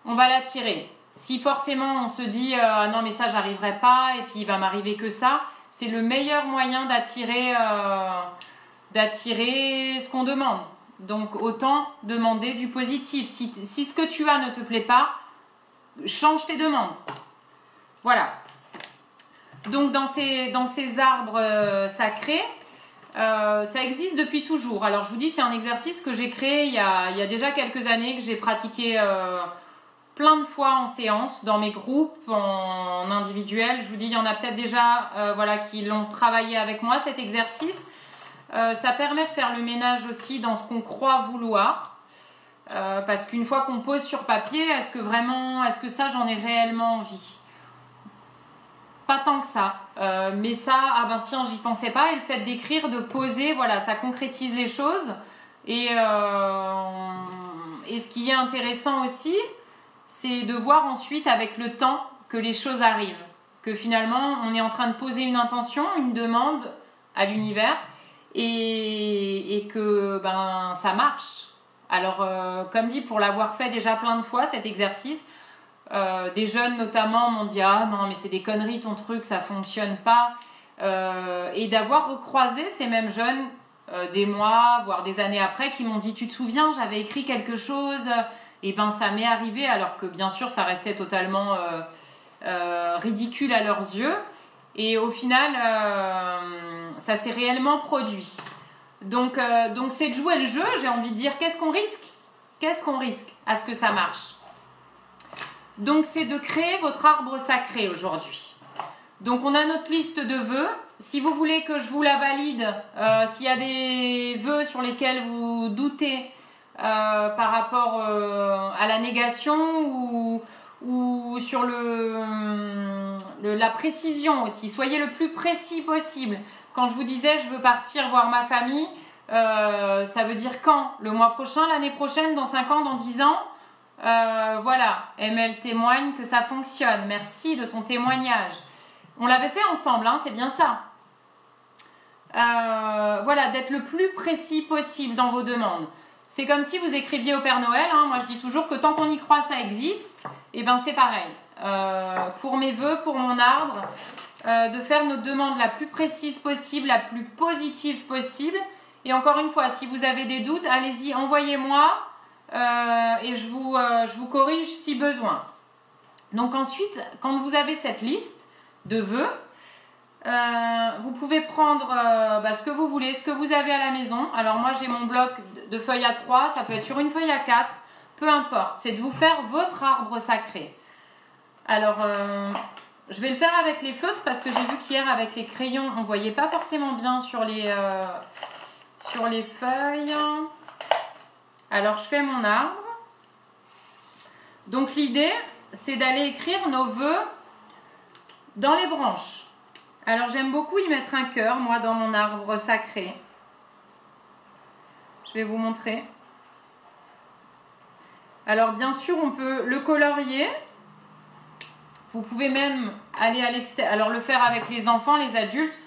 on va l'attirer. Si forcément on se dit non mais ça j'arriverai pas et puis il va m'arriver que ça, c'est le meilleur moyen d'attirer ce qu'on demande. Donc autant demander du positif. Si ce que tu as ne te plaît pas, change tes demandes. Voilà. Donc dans ces arbres sacrés, ça existe depuis toujours. Alors je vous dis, c'est un exercice que j'ai créé il y a déjà quelques années, que j'ai pratiqué plein de fois en séance, dans mes groupes, en individuel. Je vous dis, il y en a peut-être déjà voilà, qui l'ont travaillé avec moi, cet exercice. Ça permet de faire le ménage aussi dans ce qu'on croit vouloir. Parce qu'une fois qu'on pose sur papier, est-ce que ça j'en ai réellement envie? Pas tant que ça. Mais ça, ah ben tiens, j'y pensais pas. Et le fait d'écrire, de poser, voilà, ça concrétise les choses. Et ce qui est intéressant aussi, c'est de voir ensuite avec le temps que les choses arrivent. Que finalement, on est en train de poser une intention, une demande à l'univers. Et que ben ça marche. Alors comme dit, pour l'avoir fait déjà plein de fois cet exercice, des jeunes notamment m'ont dit ah non mais c'est des conneries ton truc, ça fonctionne pas, et d'avoir recroisé ces mêmes jeunes des mois voire des années après qui m'ont dit tu te souviens j'avais écrit quelque chose, et ben ça m'est arrivé, alors que bien sûr ça restait totalement ridicule à leurs yeux. Et au final, ça s'est réellement produit. Donc c'est de jouer le jeu, j'ai envie de dire, qu'est-ce qu'on risque? Qu'est-ce qu'on risque à ce que ça marche? Donc c'est de créer votre arbre sacré aujourd'hui. Donc on a notre liste de vœux. Si vous voulez que je vous la valide, s'il y a des vœux sur lesquels vous doutez par rapport à la négation ou sur la précision aussi, soyez le plus précis possible. Quand je vous disais je veux partir voir ma famille, ça veut dire quand? Le mois prochain, l'année prochaine, dans 5 ans, dans 10 ans? Voilà, ML témoigne que ça fonctionne. Merci de ton témoignage. On l'avait fait ensemble, hein, c'est bien ça. Voilà, d'être le plus précis possible dans vos demandes. C'est comme si vous écriviez au Père Noël, hein. Moi je dis toujours que tant qu'on y croit ça existe. Et ben c'est pareil. Pour mes vœux, pour mon arbre, de faire notre demande la plus précise possible, la plus positive possible. Et encore une fois, si vous avez des doutes, allez-y, envoyez-moi et je vous corrige si besoin. Donc ensuite, quand vous avez cette liste de vœux, vous pouvez prendre ce que vous voulez, ce que vous avez à la maison. Alors moi j'ai mon bloc de feuilles A3, ça peut être sur une feuille A4, peu importe. C'est de vous faire votre arbre sacré. Alors je vais le faire avec les feutres parce que j'ai vu qu'hier avec les crayons on ne voyait pas forcément bien sur les feuilles. Alors je fais mon arbre. Donc l'idée c'est d'aller écrire nos vœux dans les branches. Alors j'aime beaucoup y mettre un cœur, moi, dans mon arbre sacré. Je vais vous montrer. Alors bien sûr, on peut le colorier. Vous pouvez même aller à l'extérieur. Alors le faire avec les enfants, les adultes,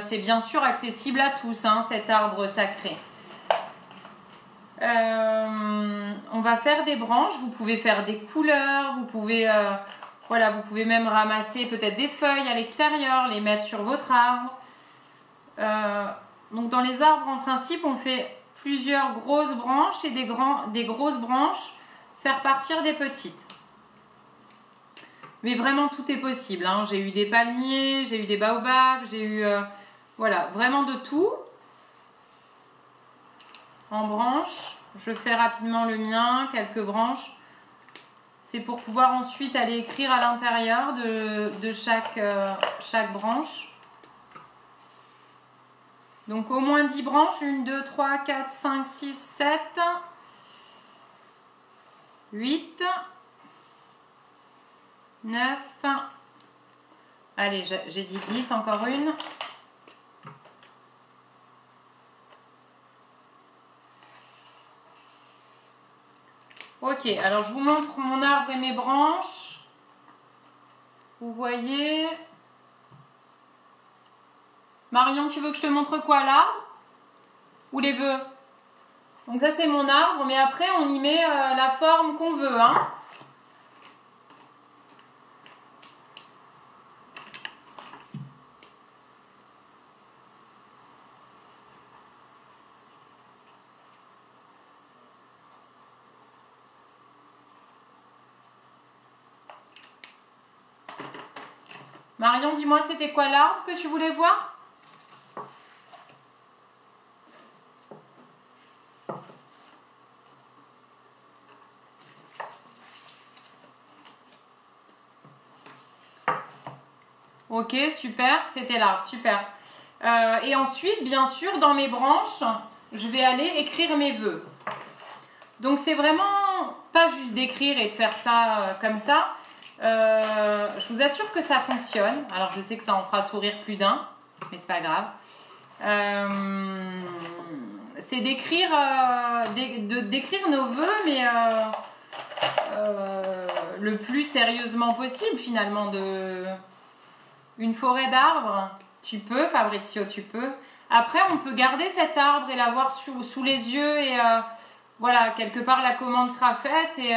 c'est bien sûr accessible à tous, hein, cet arbre sacré. On va faire des branches, vous pouvez faire des couleurs, vous pouvez... Voilà, vous pouvez même ramasser peut-être des feuilles à l'extérieur, les mettre sur votre arbre. Donc dans les arbres, en principe, on fait plusieurs grosses branches et des grosses branches, faire partir des petites. Mais vraiment, tout est possible, hein. J'ai eu des palmiers, j'ai eu des baobabs, j'ai eu... voilà, vraiment de tout. En branches, je fais rapidement le mien, quelques branches. C'est pour pouvoir ensuite aller écrire à l'intérieur de chaque branche. Donc au moins 10 branches, 1, 2, 3, 4, 5, 6, 7, 8, 9, allez j'ai dit 10, encore une. Ok, alors je vous montre mon arbre et mes branches. Vous voyez. Marion, tu veux que je te montre quoi, l'arbre? Ou les vœux? Donc ça c'est mon arbre, mais après on y met la forme qu'on veut, hein. Marion, dis-moi, c'était quoi l'arbre que tu voulais voir? Ok, super, c'était l'arbre, super. Et ensuite, bien sûr, dans mes branches, je vais aller écrire mes vœux. Donc, c'est vraiment pas juste d'écrire et de faire ça comme ça. Je vous assure que ça fonctionne. Alors je sais que ça en fera sourire plus d'un, mais c'est pas grave. C'est d'écrire nos vœux, mais le plus sérieusement possible finalement. Une forêt d'arbres, tu peux, Fabrizio, tu peux. Après, on peut garder cet arbre et l'avoir sous les yeux et voilà, quelque part la commande sera faite et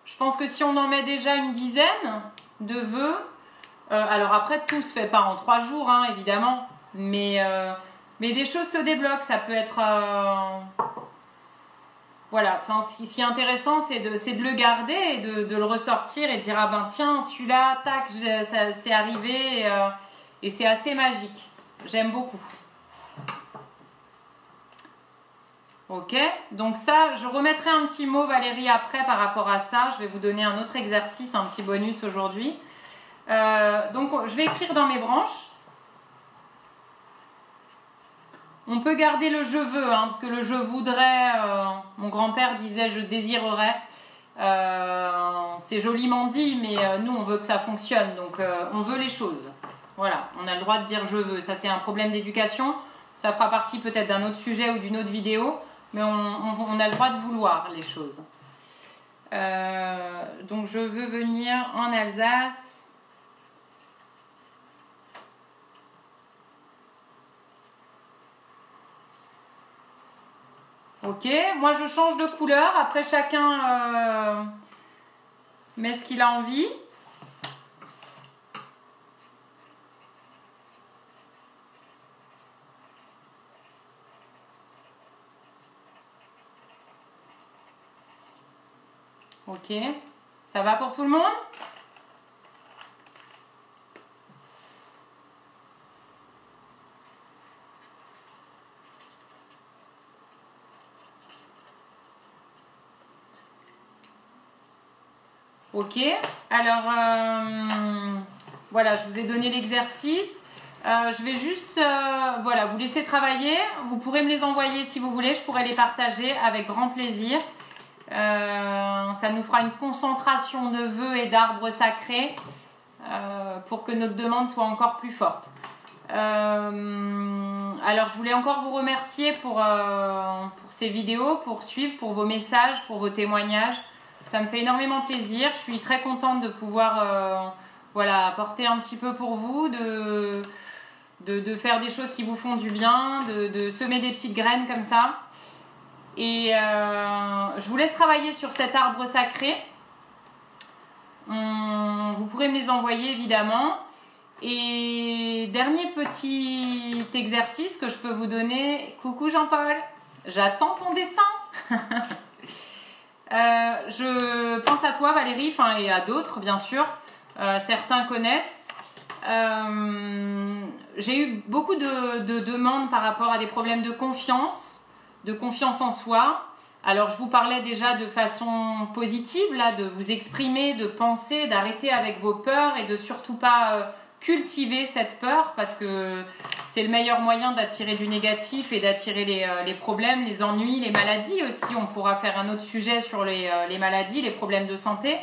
je pense que si on en met déjà une dizaine de vœux, alors après tout se fait pas en 3 jours, hein, évidemment, mais des choses se débloquent. Ça peut être, voilà. Enfin, ce qui est intéressant, c'est de le garder et de le ressortir et de dire ah ben tiens celui-là, tac, c'est arrivé et c'est assez magique. J'aime beaucoup. Ok, donc ça, je remettrai un petit mot Valérie après par rapport à ça. Je vais vous donner un autre exercice, un petit bonus aujourd'hui. Donc je vais écrire dans mes branches. On peut garder le je veux, hein, parce que le je voudrais, mon grand-père disait je désirerais. C'est joliment dit, mais nous on veut que ça fonctionne, donc on veut les choses. Voilà, on a le droit de dire je veux. Ça c'est un problème d'éducation, ça fera partie peut-être d'un autre sujet ou d'une autre vidéo, mais on a le droit de vouloir les choses. Donc je veux venir en Alsace. Ok, moi je change de couleur, après chacun met ce qu'il a envie. Ok, ça va pour tout le monde? Ok, alors voilà, je vous ai donné l'exercice. Je vais juste voilà, vous laisser travailler. Vous pourrez me les envoyer si vous voulez, je pourrai les partager avec grand plaisir. Ça nous fera une concentration de vœux et d'arbres sacrés pour que notre demande soit encore plus forte. Alors je voulais encore vous remercier pour ces vidéos, pour suivre, pour vos messages, pour vos témoignages. Ça me fait énormément plaisir. Je suis très contente de pouvoir voilà, apporter un petit peu pour vous, de faire des choses qui vous font du bien, de semer des petites graines comme ça. Et je vous laisse travailler sur cet arbre sacré. Vous pourrez me les envoyer évidemment. Et dernier petit exercice que je peux vous donner. Coucou Jean-Paul, j'attends ton dessin. Je pense à toi Valérie, enfin, et à d'autres bien sûr. Certains connaissent. J'ai eu beaucoup de demandes par rapport à des problèmes de confiance en soi. Alors je vous parlais déjà de façon positive, là, de vous exprimer, de penser, d'arrêter avec vos peurs et de surtout pas cultiver cette peur, parce que c'est le meilleur moyen d'attirer du négatif et d'attirer les problèmes, les ennuis, les maladies aussi. On pourra faire un autre sujet sur les maladies, les problèmes de santé.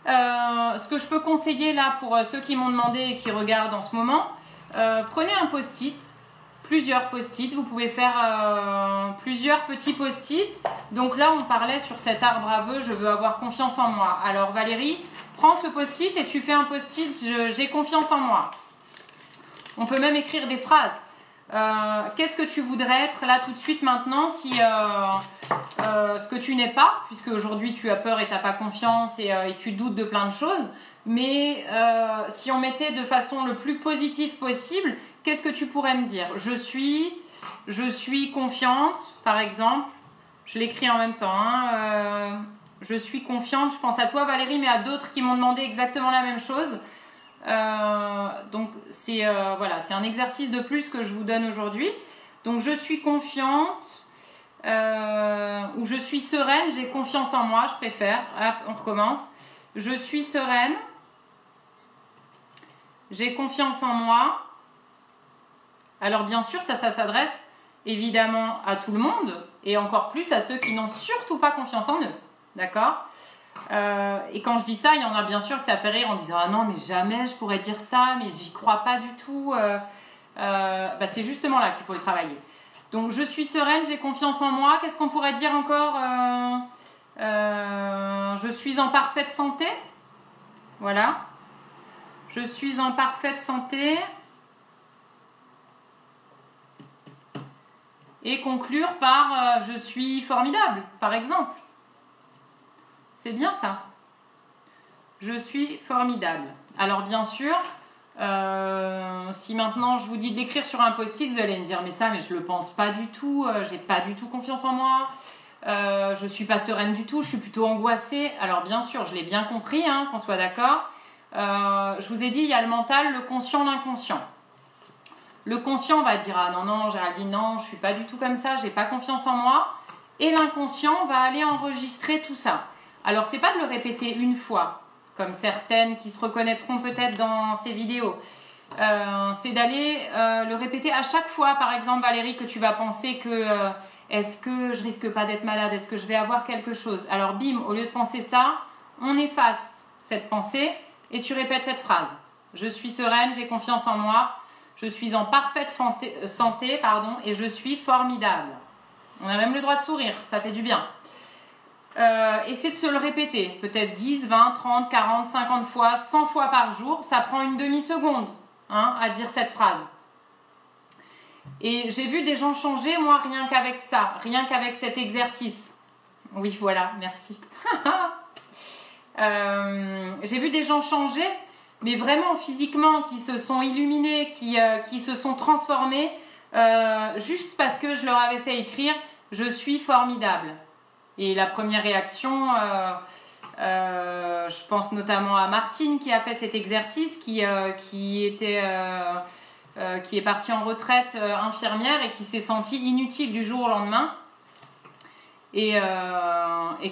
Ce que je peux conseiller là pour ceux qui m'ont demandé et qui regardent en ce moment, prenez un post-it, plusieurs post-it, vous pouvez faire plusieurs petits post-it. Donc là on parlait sur cet arbre à vœux, je veux avoir confiance en moi. Alors Valérie, prends ce post-it et tu fais un post-it, j'ai confiance en moi. On peut même écrire des phrases. Qu'est-ce que tu voudrais être là tout de suite maintenant si ce que tu n'es pas, puisque aujourd'hui tu as peur et tu n'as pas confiance et tu doutes de plein de choses, mais si on mettait de façon le plus positive possible, qu'est-ce que tu pourrais me dire? Je suis confiante, par exemple. Je l'écris en même temps, hein, je suis confiante, je pense à toi Valérie, mais à d'autres qui m'ont demandé exactement la même chose. Donc c'est voilà, c'est un exercice de plus que je vous donne aujourd'hui. Donc je suis confiante ou je suis sereine, j'ai confiance en moi, je préfère. Hop, on recommence. Je suis sereine, j'ai confiance en moi. Alors bien sûr, ça s'adresse évidemment à tout le monde et encore plus à ceux qui n'ont surtout pas confiance en eux. D'accord ? Et quand je dis ça, il y en a bien sûr que ça fait rire en disant ah non mais jamais je pourrais dire ça, mais j'y crois pas du tout. Bah, c'est justement là qu'il faut le travailler. Donc je suis sereine, j'ai confiance en moi. Qu'est-ce qu'on pourrait dire encore? Je suis en parfaite santé. Voilà. Je suis en parfaite santé. Et conclure par je suis formidable, par exemple. C'est bien ça. Je suis formidable. Alors bien sûr, si maintenant je vous dis d'écrire sur un post-it, vous allez me dire mais ça, mais je le pense pas du tout, j'ai pas du tout confiance en moi, je suis pas sereine du tout, je suis plutôt angoissée. Alors bien sûr, je l'ai bien compris, hein, qu'on soit d'accord. Je vous ai dit, il y a le mental, le conscient, l'inconscient. Le conscient va dire ah non non Géraldine, non, je suis pas du tout comme ça, j'ai pas confiance en moi. Et l'inconscient va aller enregistrer tout ça. Alors, c'est pas de le répéter une fois. comme certaines qui se reconnaîtront peut-être dans ces vidéos. C'est d'aller le répéter à chaque fois, par exemple Valérie, que tu vas penser que est-ce que je risque pas d'être malade, est-ce que je vais avoir quelque chose. Alors bim, au lieu de penser ça, on efface cette pensée et tu répètes cette phrase. Je suis sereine, j'ai confiance en moi, je suis en parfaite santé, et je suis formidable. On a même le droit de sourire, ça fait du bien. Essaie de se le répéter, peut-être 10, 20, 30, 40, 50 fois, 100 fois par jour, ça prend une demi-seconde à dire cette phrase. Et j'ai vu des gens changer, moi, rien qu'avec ça, rien qu'avec cet exercice. Oui, voilà, merci. J'ai vu des gens changer, mais vraiment physiquement, qui se sont illuminés, qui se sont transformés, juste parce que je leur avais fait écrire « Je suis formidable ». Et la première réaction, je pense notamment à Martine qui a fait cet exercice, qui est partie en retraite infirmière et qui s'est sentie inutile du jour au lendemain. Et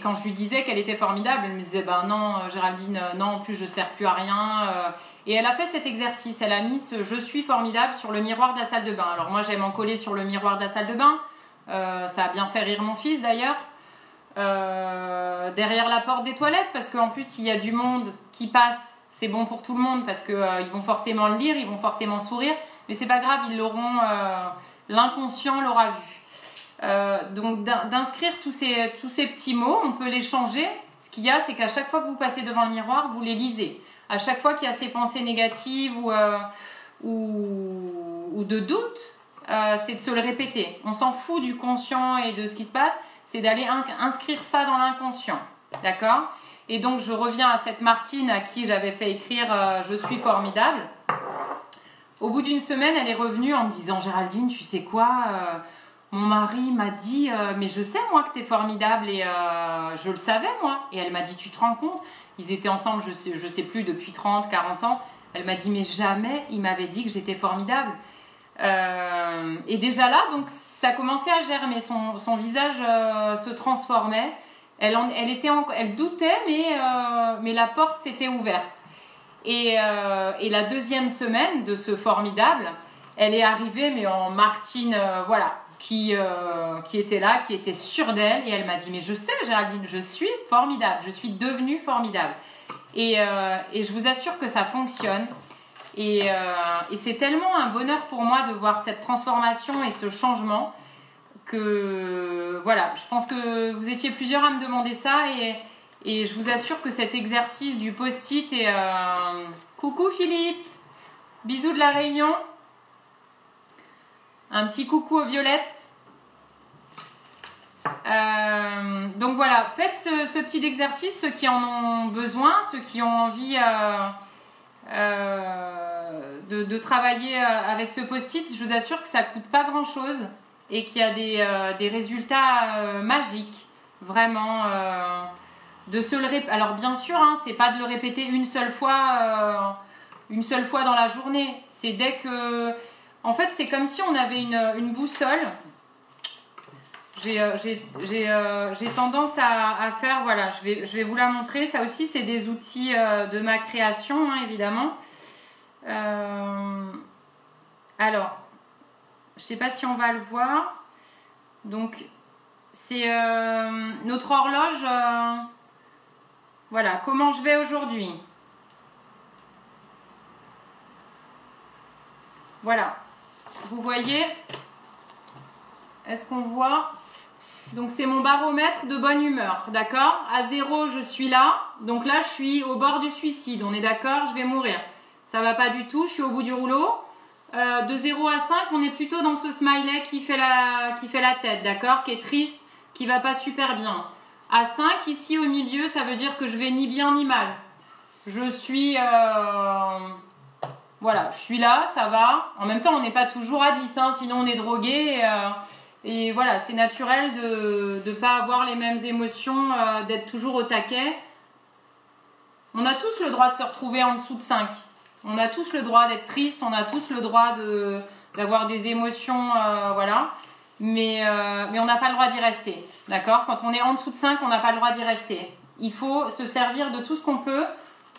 quand je lui disais qu'elle était formidable, elle me disait ben non Géraldine, non, en plus je sers plus à rien. Et elle a fait cet exercice, elle a mis ce je suis formidable sur le miroir de la salle de bain. Alors moi j'aime en coller sur le miroir de la salle de bain, ça a bien fait rire mon fils d'ailleurs. Derrière la porte des toilettes, parce qu'en plus s'il y a du monde qui passe, c'est bon pour tout le monde parce que ils vont forcément le lire, ils vont forcément sourire, mais c'est pas grave, ils l'auront, l'inconscient l'aura vu. Donc d'inscrire tous ces petits mots, on peut les changer. Ce qu'il y a, c'est qu'à chaque fois que vous passez devant le miroir, vous les lisez. À chaque fois qu'il y a ces pensées négatives ou de doute, c'est de se le répéter. On s'en fout du conscient et de ce qui se passe, c'est d'aller inscrire ça dans l'inconscient. D'accord? Et donc je reviens à cette Martine à qui j'avais fait écrire je suis formidable. Au bout d'une semaine, elle est revenue en me disant Géraldine, tu sais quoi, mon mari m'a dit mais je sais moi que tu es formidable et je le savais moi. Et elle m'a dit tu te rends compte, ils étaient ensemble je sais plus depuis 30, 40 ans. Elle m'a dit mais jamais il m'avait dit que j'étais formidable. Et déjà là, donc ça commençait à germer, son visage se transformait. Elle doutait, mais la porte s'était ouverte. Et la deuxième semaine de ce formidable, elle est arrivée, mais en Martine, voilà, qui était là, qui était sûre d'elle. Et elle m'a dit, mais je sais, Géraldine, je suis formidable, je suis devenue formidable. Et je vous assure que ça fonctionne. Et c'est tellement un bonheur pour moi de voir cette transformation et ce changement que voilà, je pense que vous étiez plusieurs à me demander ça et je vous assure que cet exercice du post-it est... Coucou Philippe, bisous de la Réunion, un petit coucou aux violettes. Donc voilà, faites ce petit exercice, ceux qui en ont besoin, ceux qui ont envie de travailler avec ce post-it. Je vous assure que ça ne coûte pas grand chose et qu'il y a des résultats magiques, vraiment. De se le alors bien sûr, hein, c'est pas de le répéter une seule fois dans la journée. C'est dès que, en fait, c'est comme si on avait une boussole. J'ai tendance à faire, voilà, je vais vous la montrer. Ça aussi, c'est des outils de ma création, hein, évidemment. Alors, je sais pas si on va le voir. Donc, c'est notre horloge. Voilà, comment je vais aujourd'hui. Voilà, vous voyez, est-ce qu'on voit? Donc c'est mon baromètre de bonne humeur, d'accord? À 0, je suis là, donc là je suis au bord du suicide, on est d'accord? Je vais mourir. Ça va pas du tout, je suis au bout du rouleau. De 0 à 5, on est plutôt dans ce smiley qui fait la tête, d'accord? Qui est triste, qui va pas super bien. À 5, ici au milieu, ça veut dire que je vais ni bien ni mal. Je suis... voilà, je suis là, ça va. En même temps, on n'est pas toujours à 10, hein, sinon on est drogué. Et voilà, c'est naturel de ne pas avoir les mêmes émotions, d'être toujours au taquet. On a tous le droit de se retrouver en dessous de 5. On a tous le droit d'être triste, on a tous le droit d'avoir des émotions, voilà. Mais on n'a pas le droit d'y rester, d'accord? Quand on est en dessous de 5, on n'a pas le droit d'y rester. Il faut se servir de tout ce qu'on peut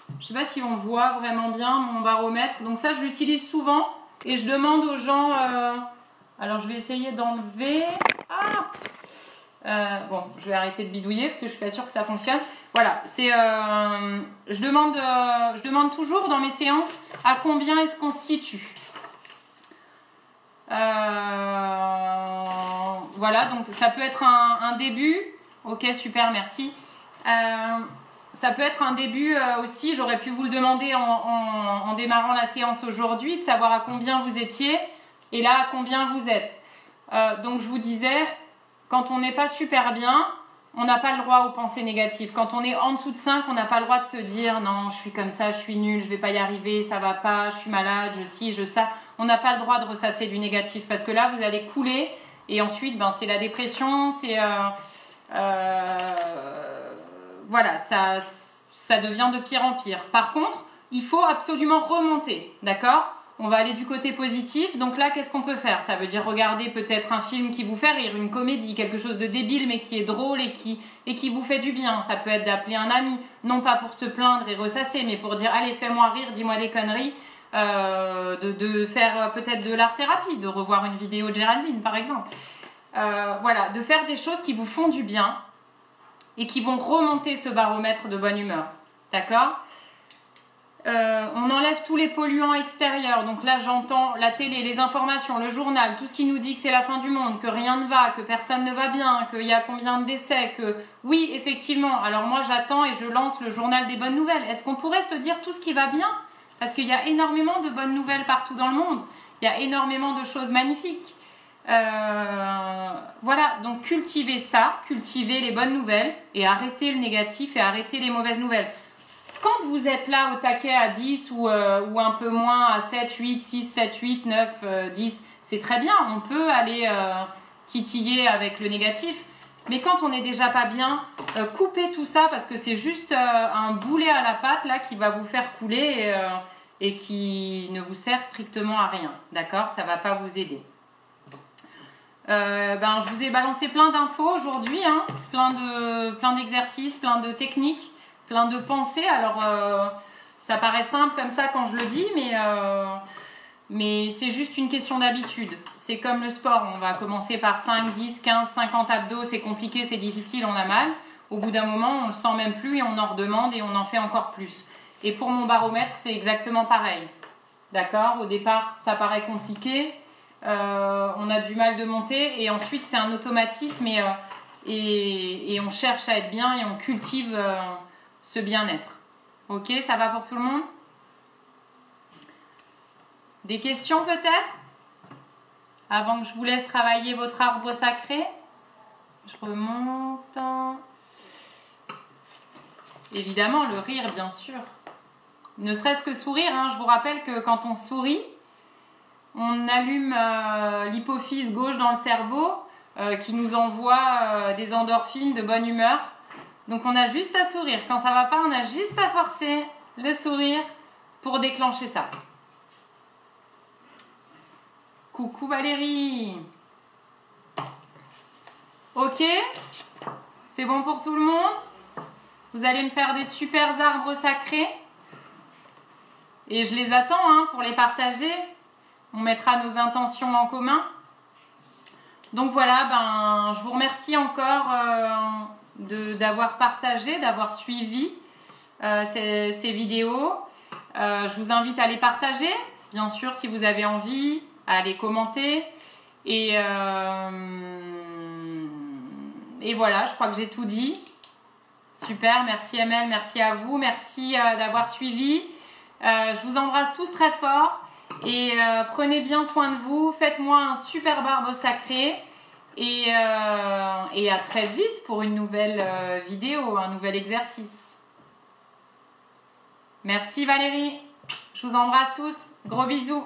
Je ne sais pas si on voit vraiment bien mon baromètre. Donc ça, je l'utilise souvent et je demande aux gens... alors, je vais essayer d'enlever... Ah bon, je vais arrêter de bidouiller parce que je suis pas sûre que ça fonctionne. Voilà, c'est... je demande toujours dans mes séances à combien est-ce qu'on se situe. Voilà, donc ça peut être un début. Ok, super, merci. Ça peut être un début aussi, j'aurais pu vous le demander en démarrant la séance aujourd'hui, de savoir à combien vous étiez et là à combien vous êtes. Donc je vous disais, quand on n'est pas super bien, on n'a pas le droit aux pensées négatives. Quand on est en dessous de 5, on n'a pas le droit de se dire non, je suis comme ça, je suis nulle, je vais pas y arriver, ça va pas, je suis malade, je ci, je ça. On n'a pas le droit de ressasser du négatif parce que là, vous allez couler et ensuite, ben, c'est la dépression, c'est... voilà, ça devient de pire en pire. Par contre, il faut absolument remonter, d'accord ? On va aller du côté positif. Donc là, qu'est-ce qu'on peut faire ? Ça veut dire regarder peut-être un film qui vous fait rire, une comédie, quelque chose de débile mais qui est drôle et qui vous fait du bien. Ça peut être d'appeler un ami, non pas pour se plaindre et ressasser, mais pour dire « Allez, fais-moi rire, dis-moi des conneries ». De faire peut-être de l'art-thérapie, de revoir une vidéo de Géraldine par exemple. Voilà, de faire des choses qui vous font du bien et qui vont remonter ce baromètre de bonne humeur. D'accord ? On enlève tous les polluants extérieurs. Donc là, j'entends la télé, les informations, le journal, tout ce qui nous dit que c'est la fin du monde, que rien ne va, que personne ne va bien, qu'il y a combien de décès, que... Oui, effectivement. Alors moi, j'attends et je lance le journal des bonnes nouvelles. Est-ce qu'on pourrait se dire tout ce qui va bien ? Parce qu'il y a énormément de bonnes nouvelles partout dans le monde. Il y a énormément de choses magnifiques. Voilà, donc cultivez ça, cultivez les bonnes nouvelles et arrêtez le négatif et arrêtez les mauvaises nouvelles. Quand vous êtes là au taquet à 10 ou un peu moins à 7, 8, 6, 7, 8, 9, 10, c'est très bien. On peut aller titiller avec le négatif. Mais quand on n'est déjà pas bien, coupez tout ça parce que c'est juste un boulet à la patte là qui va vous faire couler et qui ne vous sert strictement à rien. D'accord ? Ça ne va pas vous aider. Je vous ai balancé plein d'infos aujourd'hui, hein, plein d'exercices, plein de techniques, plein de pensées. Alors, ça paraît simple comme ça quand je le dis, mais c'est juste une question d'habitude. C'est comme le sport, on va commencer par 5, 10, 15, 50 abdos, c'est compliqué, c'est difficile, on a mal. Au bout d'un moment, on ne le sent même plus et on en redemande et on en fait encore plus. Et pour mon baromètre, c'est exactement pareil. D'accord ? Au départ, ça paraît compliqué. On a du mal de monter et ensuite c'est un automatisme et on cherche à être bien et on cultive ce bien-être. Ok, ça va pour tout le monde ? Des questions peut-être ? Avant que je vous laisse travailler votre arbre sacré. Je remonte. Évidemment, le rire, bien sûr. Ne serait-ce que sourire, hein. Je vous rappelle que quand on sourit, on allume l'hypophyse gauche dans le cerveau qui nous envoie des endorphines de bonne humeur. Donc on a juste à sourire. Quand ça va pas, on a juste à forcer le sourire pour déclencher ça. Coucou Valérie. Ok, c'est bon pour tout le monde. Vous allez me faire des super arbres sacrés. Et je les attends hein, pour les partager. On mettra nos intentions en commun. Donc voilà, je vous remercie encore d'avoir partagé, d'avoir suivi ces vidéos. Je vous invite à les partager, bien sûr, si vous avez envie, à les commenter. Et voilà, je crois que j'ai tout dit. Super, merci Emel, merci à vous, merci d'avoir suivi. Je vous embrasse tous très fort. Et prenez bien soin de vous, faites-moi un super arbre sacré et à très vite pour une nouvelle vidéo, un nouvel exercice. Merci Valérie, je vous embrasse tous, gros bisous.